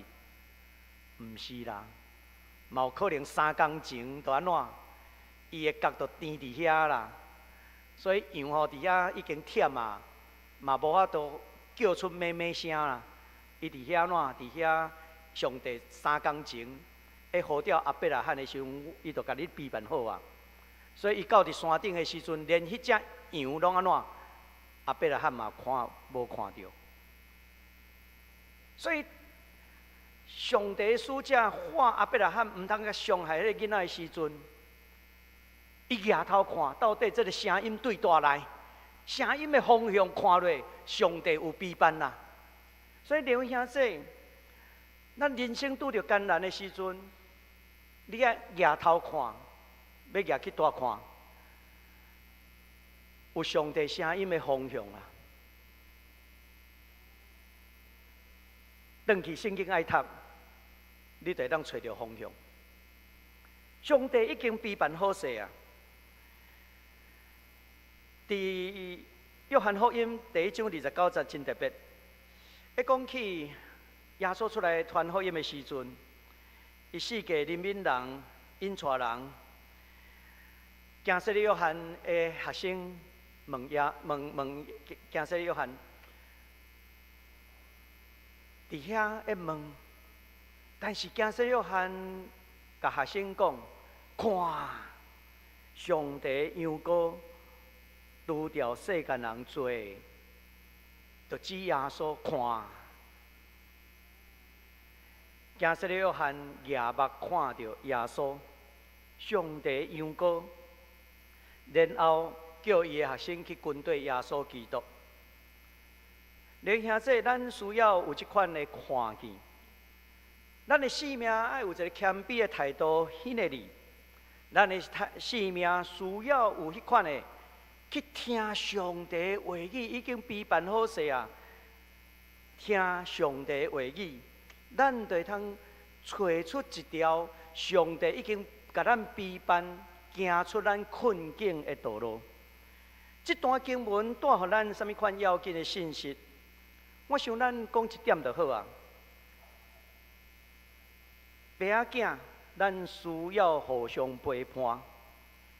毋是啦，嘛有可能3工前就安怎？伊的角度甜伫遐啦，所以羊吼伫遐已经忝啊，嘛无法度叫出咩咩声啦。伊伫遐怎？伫遐上帝3工前，呼召阿伯拉罕的时阵，伊就甲你备办好啊。所以伊到伫山顶的时阵，连迄只羊拢安怎？阿伯拉罕嘛无看到。所以上帝使者喊阿伯拉罕毋通甲伤害迄个囡仔的时阵。伊抬头看，到底这个声音对倒来，声音的方向看落，上帝有备办啦。所以两位兄弟，咱人生拄着艰难的时阵，你要抬头看，要抬去大看，有上帝声音的方向啦。转去圣经爱读，你就会当找到方向。上帝已经备办好势啊！伫约翰福音第1章29节真特别，一讲起耶稣出来传福音的时阵，伊四界人民人、引带人，行洗礼约翰的学生问行洗礼约翰，伫遐一问，但是行洗礼约翰甲学生讲：看，上帝羊羔除掉世间人罪，就指耶稣看。加西利约翰夜目看到耶稣，上帝羊羔，然后叫伊的学生去跟对耶稣基督。弟兄姊，咱需要有这款的看见。咱的生命爱有一个谦卑的态度，迄个哩。咱的生命需要有迄款的去听上帝的话语，已经备办好势啊！听上帝的话语，咱就通找出一条上帝已经甲咱备办、行出咱困境的道路。这段经文带予咱什么款要紧的信息？我想咱讲一点就好啊。爸仔囝，咱需要互相陪伴，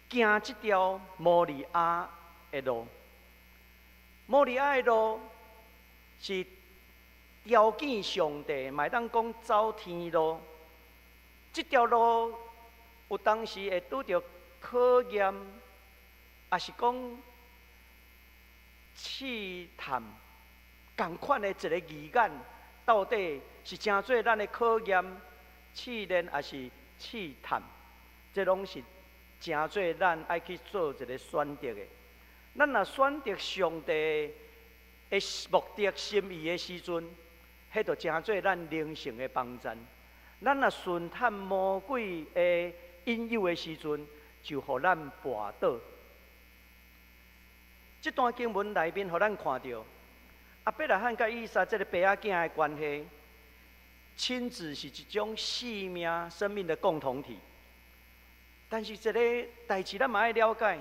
行这条摩利亚的路。摩利亚的路是条件上帝，卖当讲走天路。这条路有当时会拄着考验，也是讲试探，同款的一个字眼，到底是真做咱的考验？试炼也是试探，这拢是真做咱爱去做一个选择的。咱若选择上帝的目的、心意的时阵，迄就真做咱灵性的帮助。咱若顺探魔鬼的引诱的时阵，就互咱绊倒。这段经文内面，互咱看到阿伯拉罕甲以撒这个爸仔囝的关系。亲子是一种生命的共同体，但是这个代志咱嘛爱了解，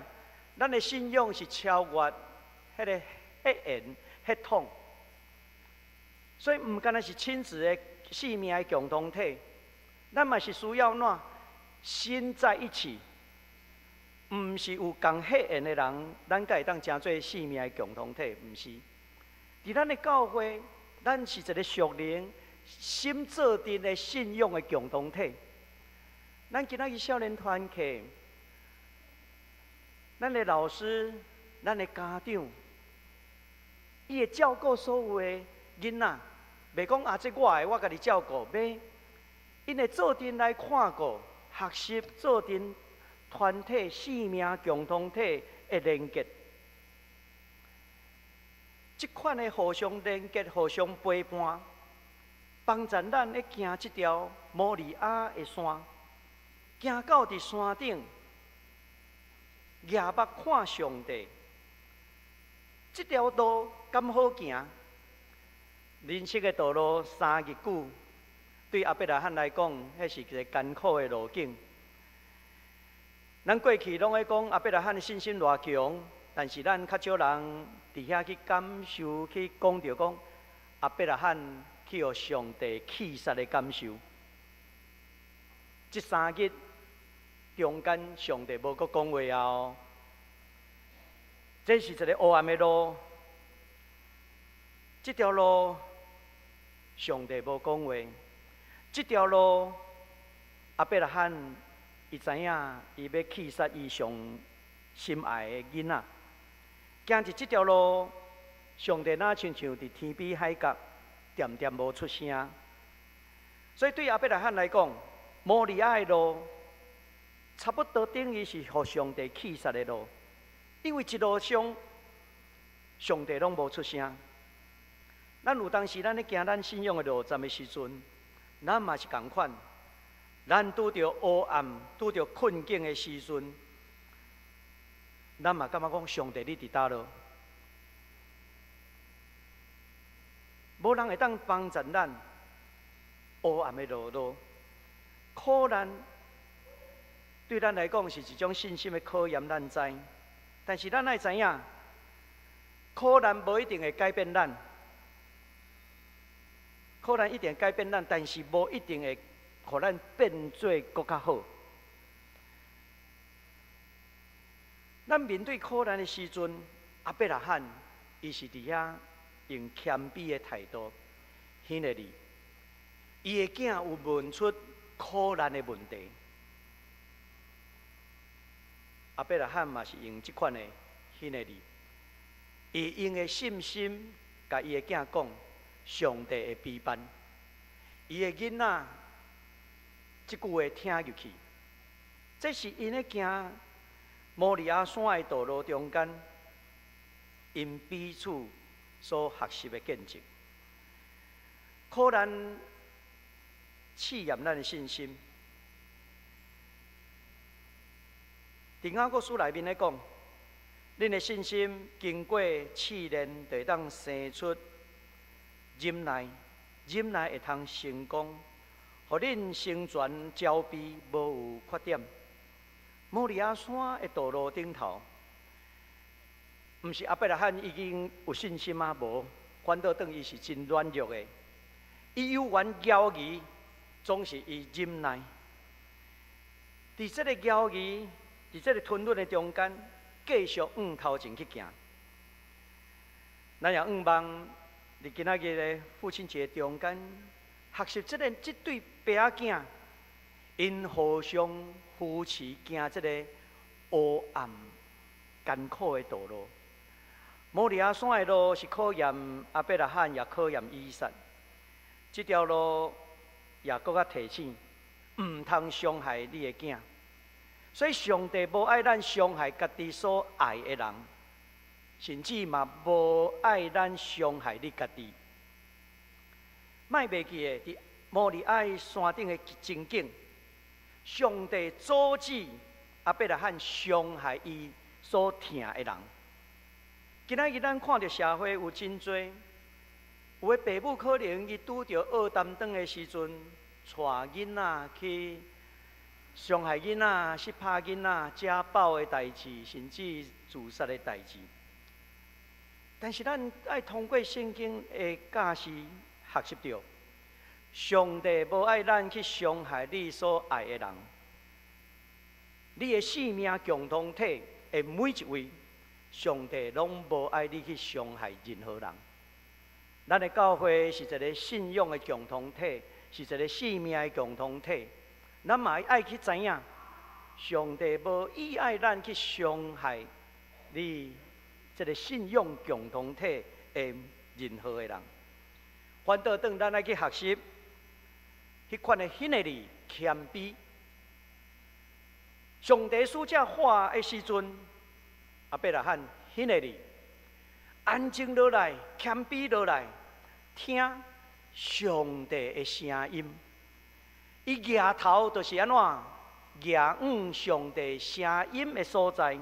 咱的信仰是超越迄个血缘血统，所以唔单单是亲子的生命的共同体，咱嘛是需要哪心在一起，唔是有共血缘的人，咱才会当成做生命的共同体，唔是。伫咱的教会，咱是一个属灵。心做阵的信仰的共同体，咱今仔日少年团契，咱的老师、咱的家长，伊会照顾所有的囡仔，袂讲啊，这我家己照顾，袂，因会做阵来看顾、学习做阵团体、生命共同体的连结。这款的互相连结、互相陪伴。帮助咱咧行这条摩利亚的山，行到伫山顶，夜目看上帝。这条路敢好行？人生的道路3日久，对阿伯拉罕来讲，迄是一个艰苦的路径。咱过去拢会讲阿伯拉罕的信心偌强，但是咱较少人伫遐去感受、去讲着讲阿伯拉罕。去予上帝气煞的感受。这3日中间，上帝无搁讲话哦。这是一个黑暗的路，这条路上帝无讲话。这条路阿伯拉罕伊知影，伊要气煞伊上心爱的囡仔。行伫这条路，上帝哪亲像伫天边海角。点点无出声，所以对阿伯拉罕来讲，摩利亚的路差不多等于是互上帝气煞的路，因为一路上上帝拢无出声。咱有当时咱咧行咱信仰的路站的时阵，咱嘛是同款。咱拄着黑暗、拄着困境的时阵，咱嘛感觉讲上帝你伫倒落？无人会当帮助咱黑暗的路，苦难对咱来讲是一种信心的考验，咱知。但是咱爱知影，苦难无一定会改变咱，苦难一定会改变咱，但是无一定会互咱变做更较好。咱面对苦难的时阵，阿伯拉罕伊是伫遐。用谦卑的态度，显个哩，伊的囝有问出苦难的问题，阿伯拉罕嘛是用即款的迄个字，伊用的信心，甲伊的囝讲，上帝会陪伴。伊的囡仔，即句话听入去，这是因咧行摩利亚山的道路中间，因彼此所学习的见证，可咱试验咱的信心。伫雅各书内面咧讲，恁的信心经过试炼，就会当生出忍耐，忍耐会通成功，互恁成全交臂，无有缺点。摩利亚山的道路顶头，毋是阿伯拉罕已经有信心啊？无，反倒等伊是真软弱的。伊有缘交疑，总是伊忍耐。伫这个交疑，伫这个吞忍的中间，继续往头前去行。咱也望伫今仔日的父亲节中间，学习这对爸仔囝，因互相扶持行这个黑暗艰苦的道路。摩利亚山的路是考验阿伯拉罕，也考验以撒。这条路也搁较提醒，毋通伤害你的囝。所以上帝无爱咱伤害家己所爱的人，甚至嘛无爱咱伤害你家己。莫袂记的，伫摩利亚山顶的情景，上帝阻止阿伯拉罕伤害伊所疼的人。今仔日咱看到社会有真多，有的父母可能伊拄着恶担当的时阵，带囡仔去伤害囡仔、去拍囡仔、家暴的代志，甚至自杀的代志。但是咱爱通过圣经的教示学习到，上帝无爱咱去伤害你所爱的人。你的性命共同体的每一位，上帝拢无爱你去伤害任何人。咱的教会是一个信仰的共同体，是一个性命的共同体。咱嘛爱去知影，上帝无意爱咱去伤害你这个信仰共同体的任何的人。反倒当咱爱去学习，迄款的迄个字谦卑。上帝使者话的时阵，阿伯拉罕迄个字安静落来，谦卑落来，听上帝的声音。伊举头就是安怎？举往上帝声音的所在，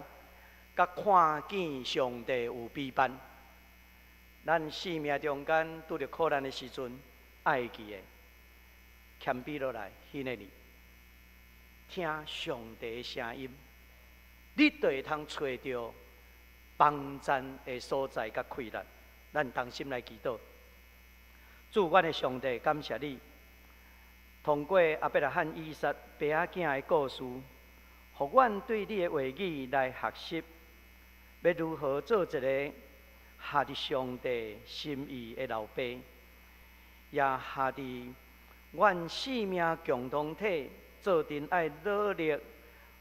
甲看见上帝有陪伴。咱生命中间拄着苦难的时阵，爱记的谦卑落来，迄个字，听上帝的声音，你就会通找到帮赞的所在甲快乐。咱同心来祈祷，主，阮的上帝，感谢你。通过阿伯拉罕、以撒、爸仔囝的故事，互阮对你的话语来学习，要如何做一个下伫上帝心意的老爸，也下伫阮生命共同体，做阵爱努力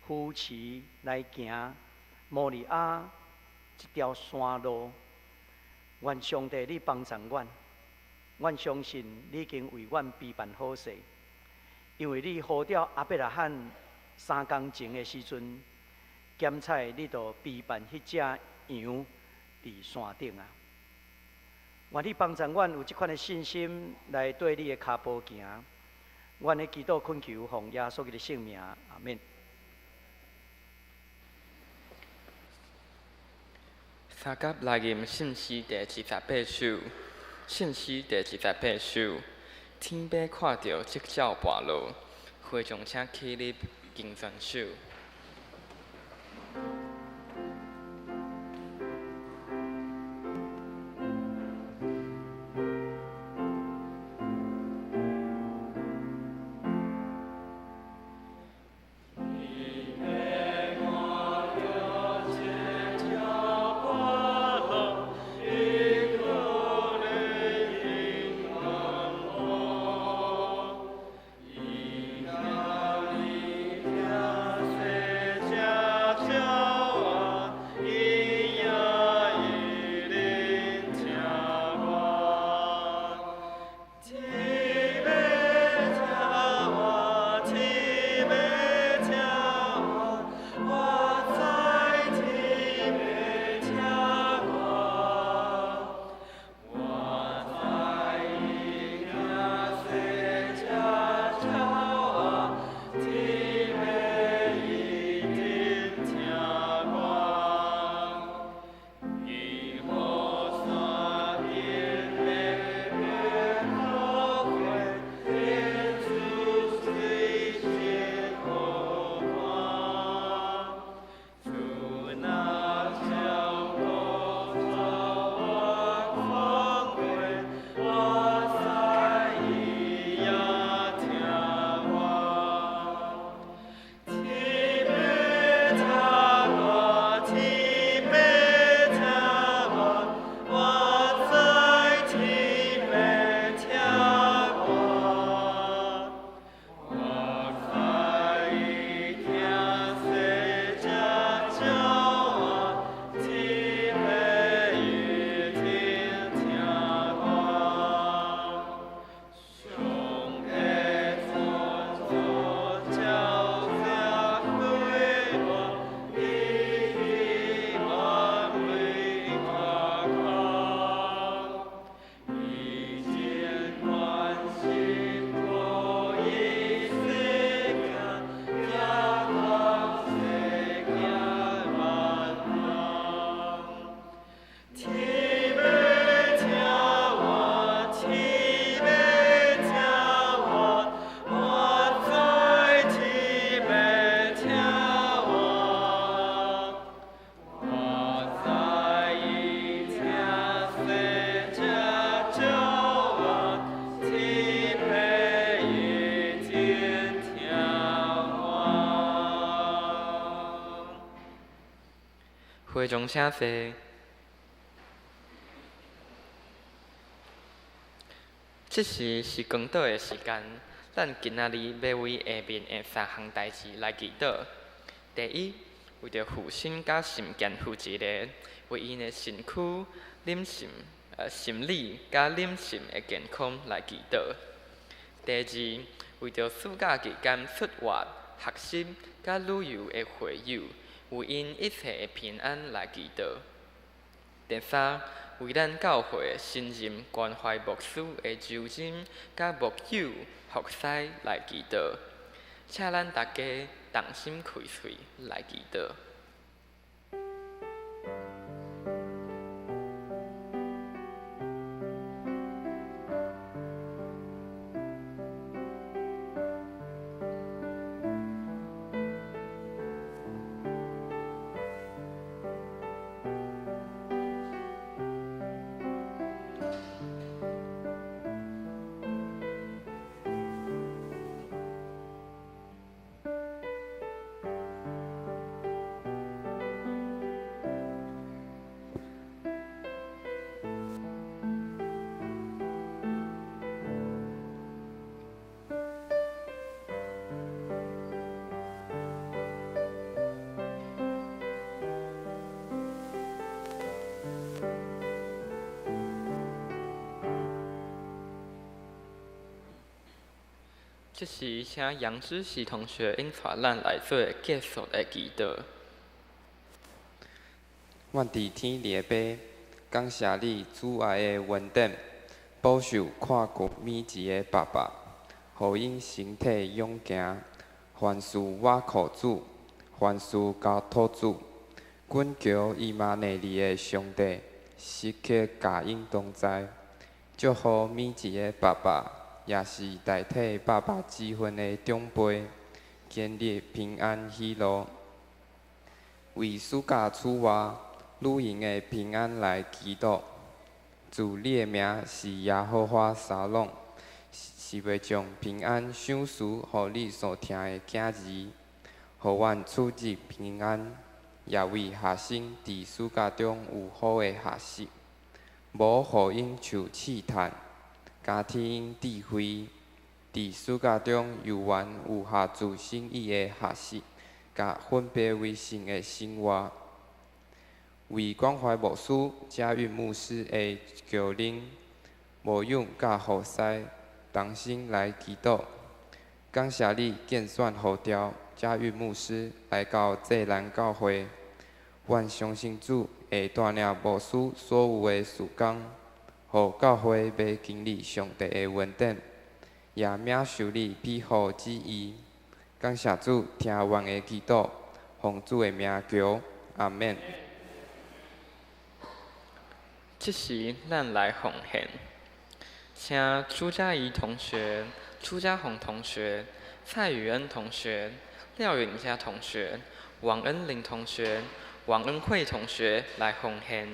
扶持来行摩利亚这条山路。愿上帝你帮助阮，阮相信你已经为阮备办好势。因为你呼召阿伯拉罕3工前的时阵，检采你就备办迄只羊伫山顶啊！愿你帮助阮有这款的信心来对你的脚步行。阮的祈祷恳求奉耶稣的圣名，阿免。三甲来吟信息第28首，信息第28首。天父看到即照跋路，会众请起立敬全手。Amen. 会中请坐。这时是光岛的时间，咱今仔日要为下面的3项代志来祈祷。第一，为着父亲甲心健负责的，为因的身躯、心理甲灵性的健康来祈祷。第二，为着暑假期间出外学习甲旅游的会友，为因一切的平安来祈祷。第三，为咱教会新任关怀牧师的周真甲牧友服侍来祈祷，请咱大家同心开喙来祈祷。这时，请杨之喜同学引带咱来做结束的祈祷。愿伫天立的爸，感谢你主爱的恩典，保守看顾每一个爸爸，互因身体勇行，凡事我靠主，凡事交托主。恳求伊玛内利的上帝，时刻甲因同在，祝福每一个爸爸。也是代替爸爸之分的长辈，建立平安喜乐。为暑假出外旅行的平安来祈祷。主你的名是耶和华沙龙，是要将平安赏赐予你所听的囝儿，互阮处置平安，也为学生伫暑假中有好的学习，无互因受试探。加添因智慧，伫暑假中游玩有下自心意的学习，甲分别为圣的生活。为关怀牧师、嘉运牧师的教领、牧养甲服侍，同心来祈祷。感谢你拣选呼召嘉运牧师来到济南教会，愿相信主会带领牧师所有的事工。互教会要经历上帝的恩典，也免受你庇护旨意。感谢主听阮的祈祷，奉主的名求，阿免。这时，咱来奉献，请朱嘉怡同学、朱家宏同学、蔡宇恩同学、廖允佳同学、王恩玲同学、王恩惠同学来奉献。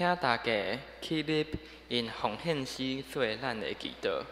请大家起立，因奉献诗做咱的祈祷。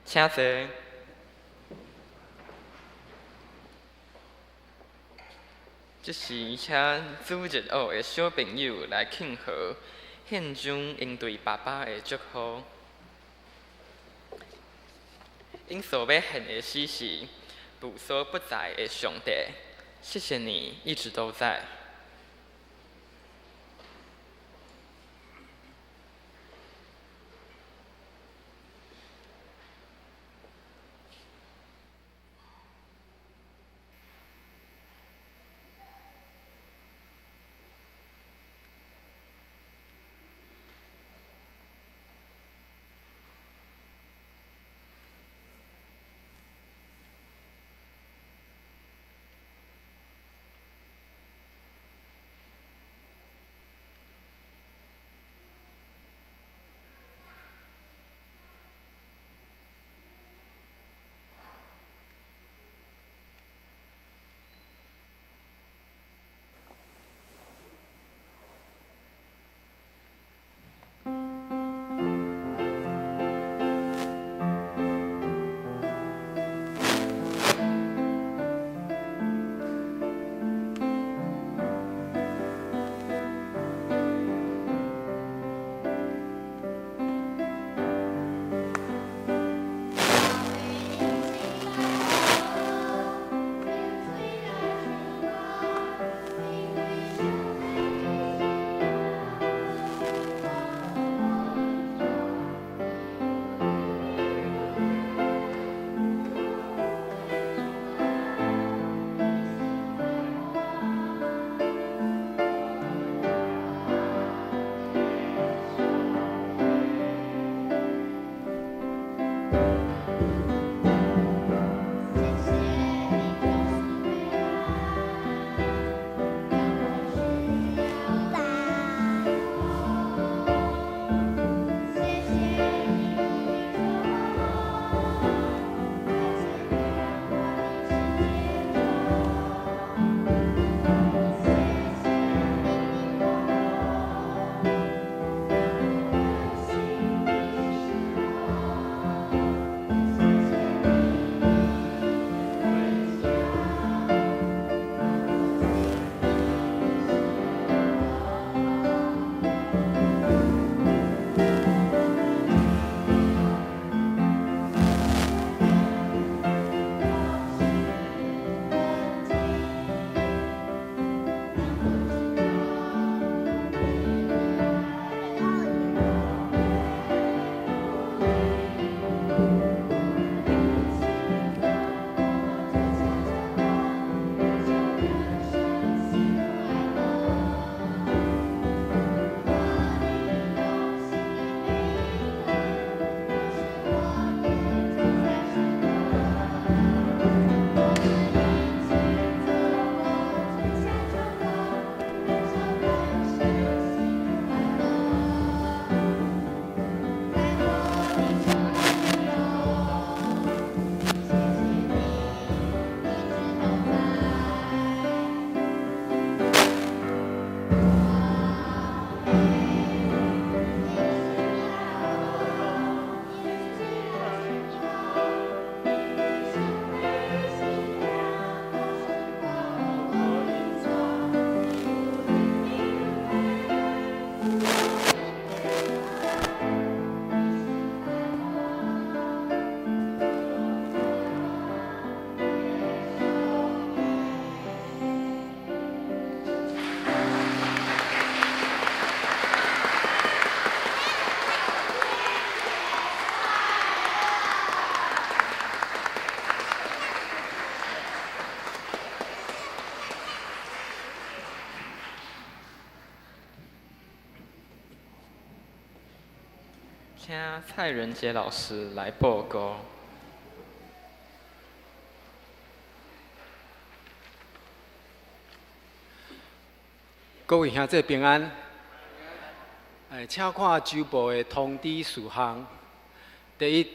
请坐。这时，请主日学的小朋友来庆贺，献上因对爸爸的祝福。因所要献的诗是无所不在的上帝，谢谢你一直都在。请蔡仁杰老师来报告。各位兄弟平安。请看周报的通知事项。第一，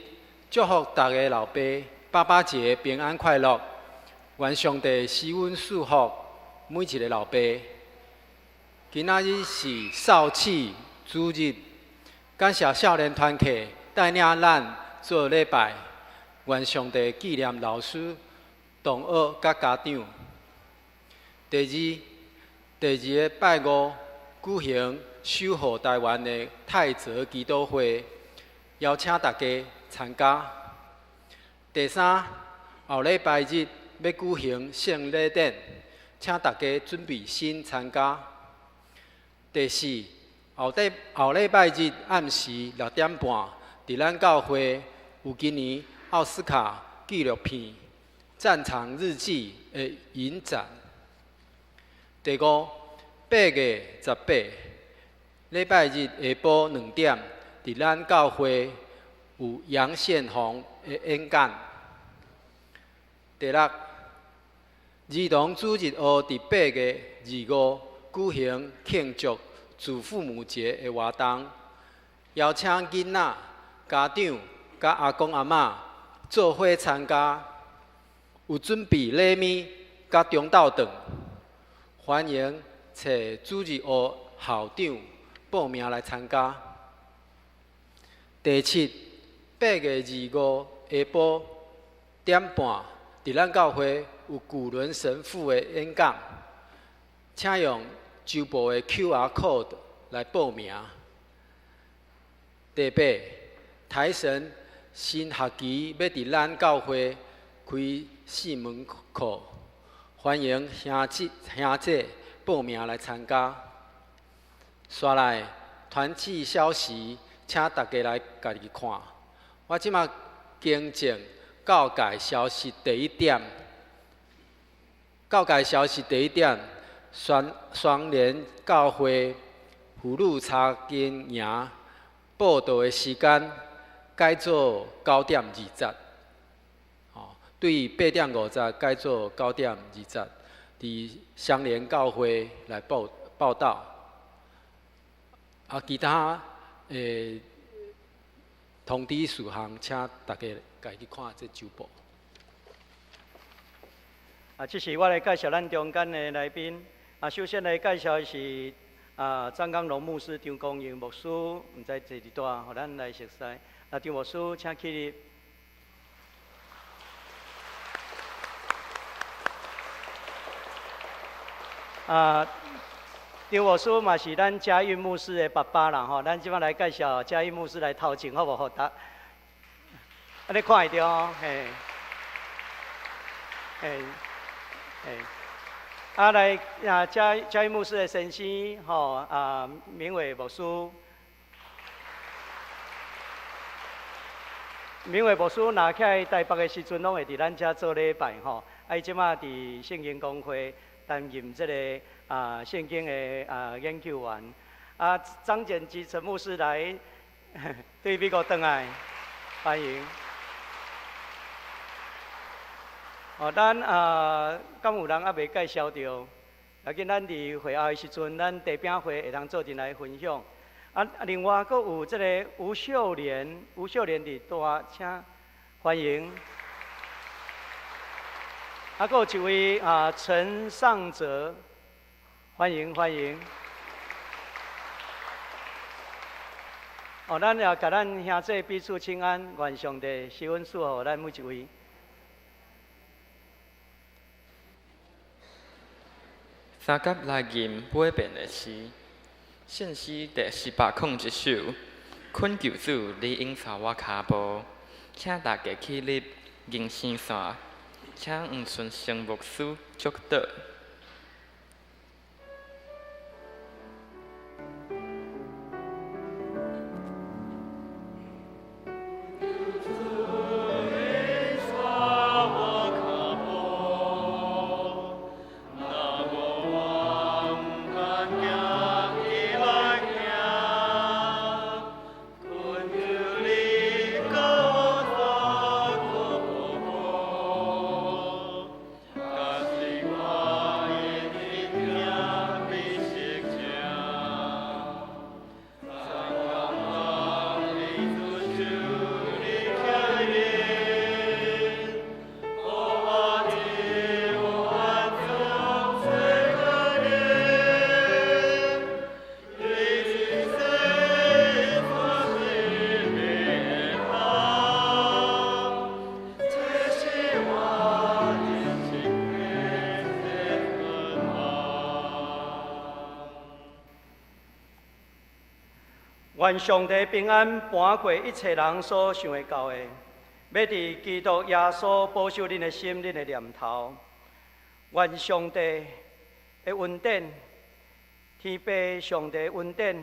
祝福大家老爸爸节平安快乐，愿上帝施恩赐福每一个老爸。今仔日是少次主日，感谢少年团契带领咱做礼拜，愿上帝纪念老师、同学甲家长。第二个拜五举行守护台湾的泰泽祈祷会，邀请大家参加。第三，后礼拜日要举行圣礼典，请大家准备心参加。第四，后礼拜日暗时6点半，伫咱教会有今年奥斯卡纪录片《战场日记》的影展。第五，8月18，礼拜日下晡2点，伫咱教会有杨宪宏的演讲。第六，儿童主日学伫8月25举行庆祝祖父母节的活动，邀请囡仔、家长、甲阿公阿嬷做伙参加，有准备礼物甲中昼顿，欢迎找主日学校长报名来参加。第七，8月25下晡点半，伫咱教会有古伦神父的演讲，请用周报的 QR code 来报名。第八，台神新学期要伫咱教会开4门课，欢迎兄姐报名来参加。刷来团契消息，请大家来家己看。我即马更正教界消息第一点。教界消息第一点。双联教会妇女查经营报道的时间改做9点20，对8点50改做9点20，伫双联教会来报道。其他通知事项，请大家家己看这周报。这是我来介绍咱中间的来宾。首先来介绍的是张刚龙牧师、张公英牧师，毋知坐伫倒，互咱来熟悉。张牧师，请起立。张牧师嘛是咱嘉运牧师的爸爸啦吼，咱即摆来介绍嘉运牧师来头前，好无？好，安尼看会着哦，嘿，嘿。来嘉义牧师的先生明伟牧师，明伟牧师若起来台北的时阵，拢会伫咱遮做礼拜吼。伊即马伫圣经公会担任这个圣经的研究员。张简基陈牧师来对美国回来，欢迎。咱敢有人还未介绍到？要紧，咱伫会后的时阵，咱地饼会会当做阵来分享。另外阁有这个吴秀莲伫大，请欢迎。阁有一位陈尚哲，欢迎。咱也甲咱兄弟彼此请安，愿上帝施恩赐福咱每一位。三甲来吟尾遍的诗，圣诗第401首，困求主你引导我脚步，请大家起立迎圣线，请黄顺成牧师祝祷。Good 愿上帝平安搬过一切人所想会到的，要伫基督耶稣保守恁的心、恁的念头。愿上帝的恩典、天父上帝的恩典、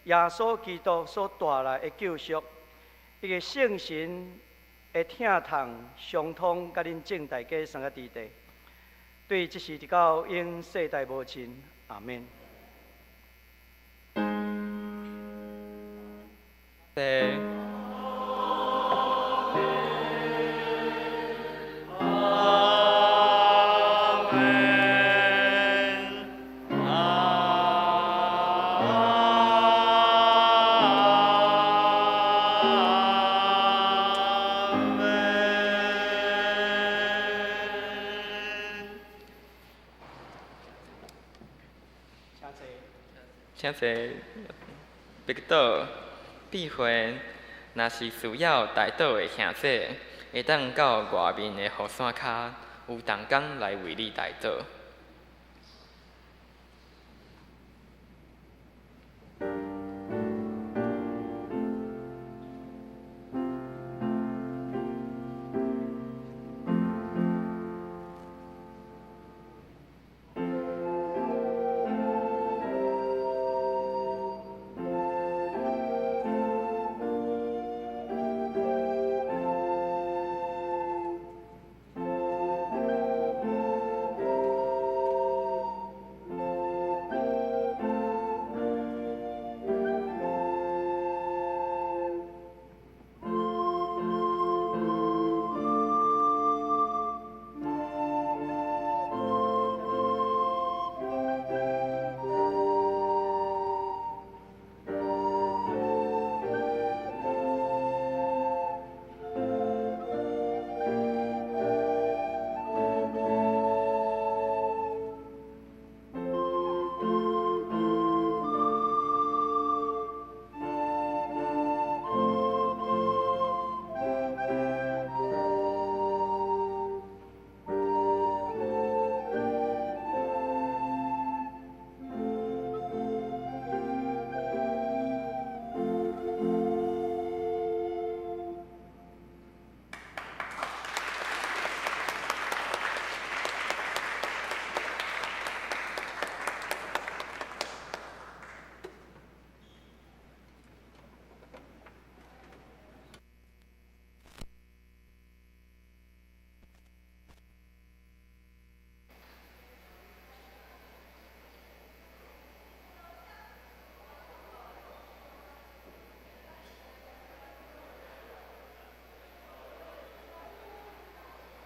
耶稣基督所带来的救赎，伊个圣神会听痛相通，甲恁正大家三个伫地。对即时直到永世代无尽，阿免。请坐，必倒闭会，若是需要代祷的兄弟，会当到外面的雨伞骹，有同工来为你代祷。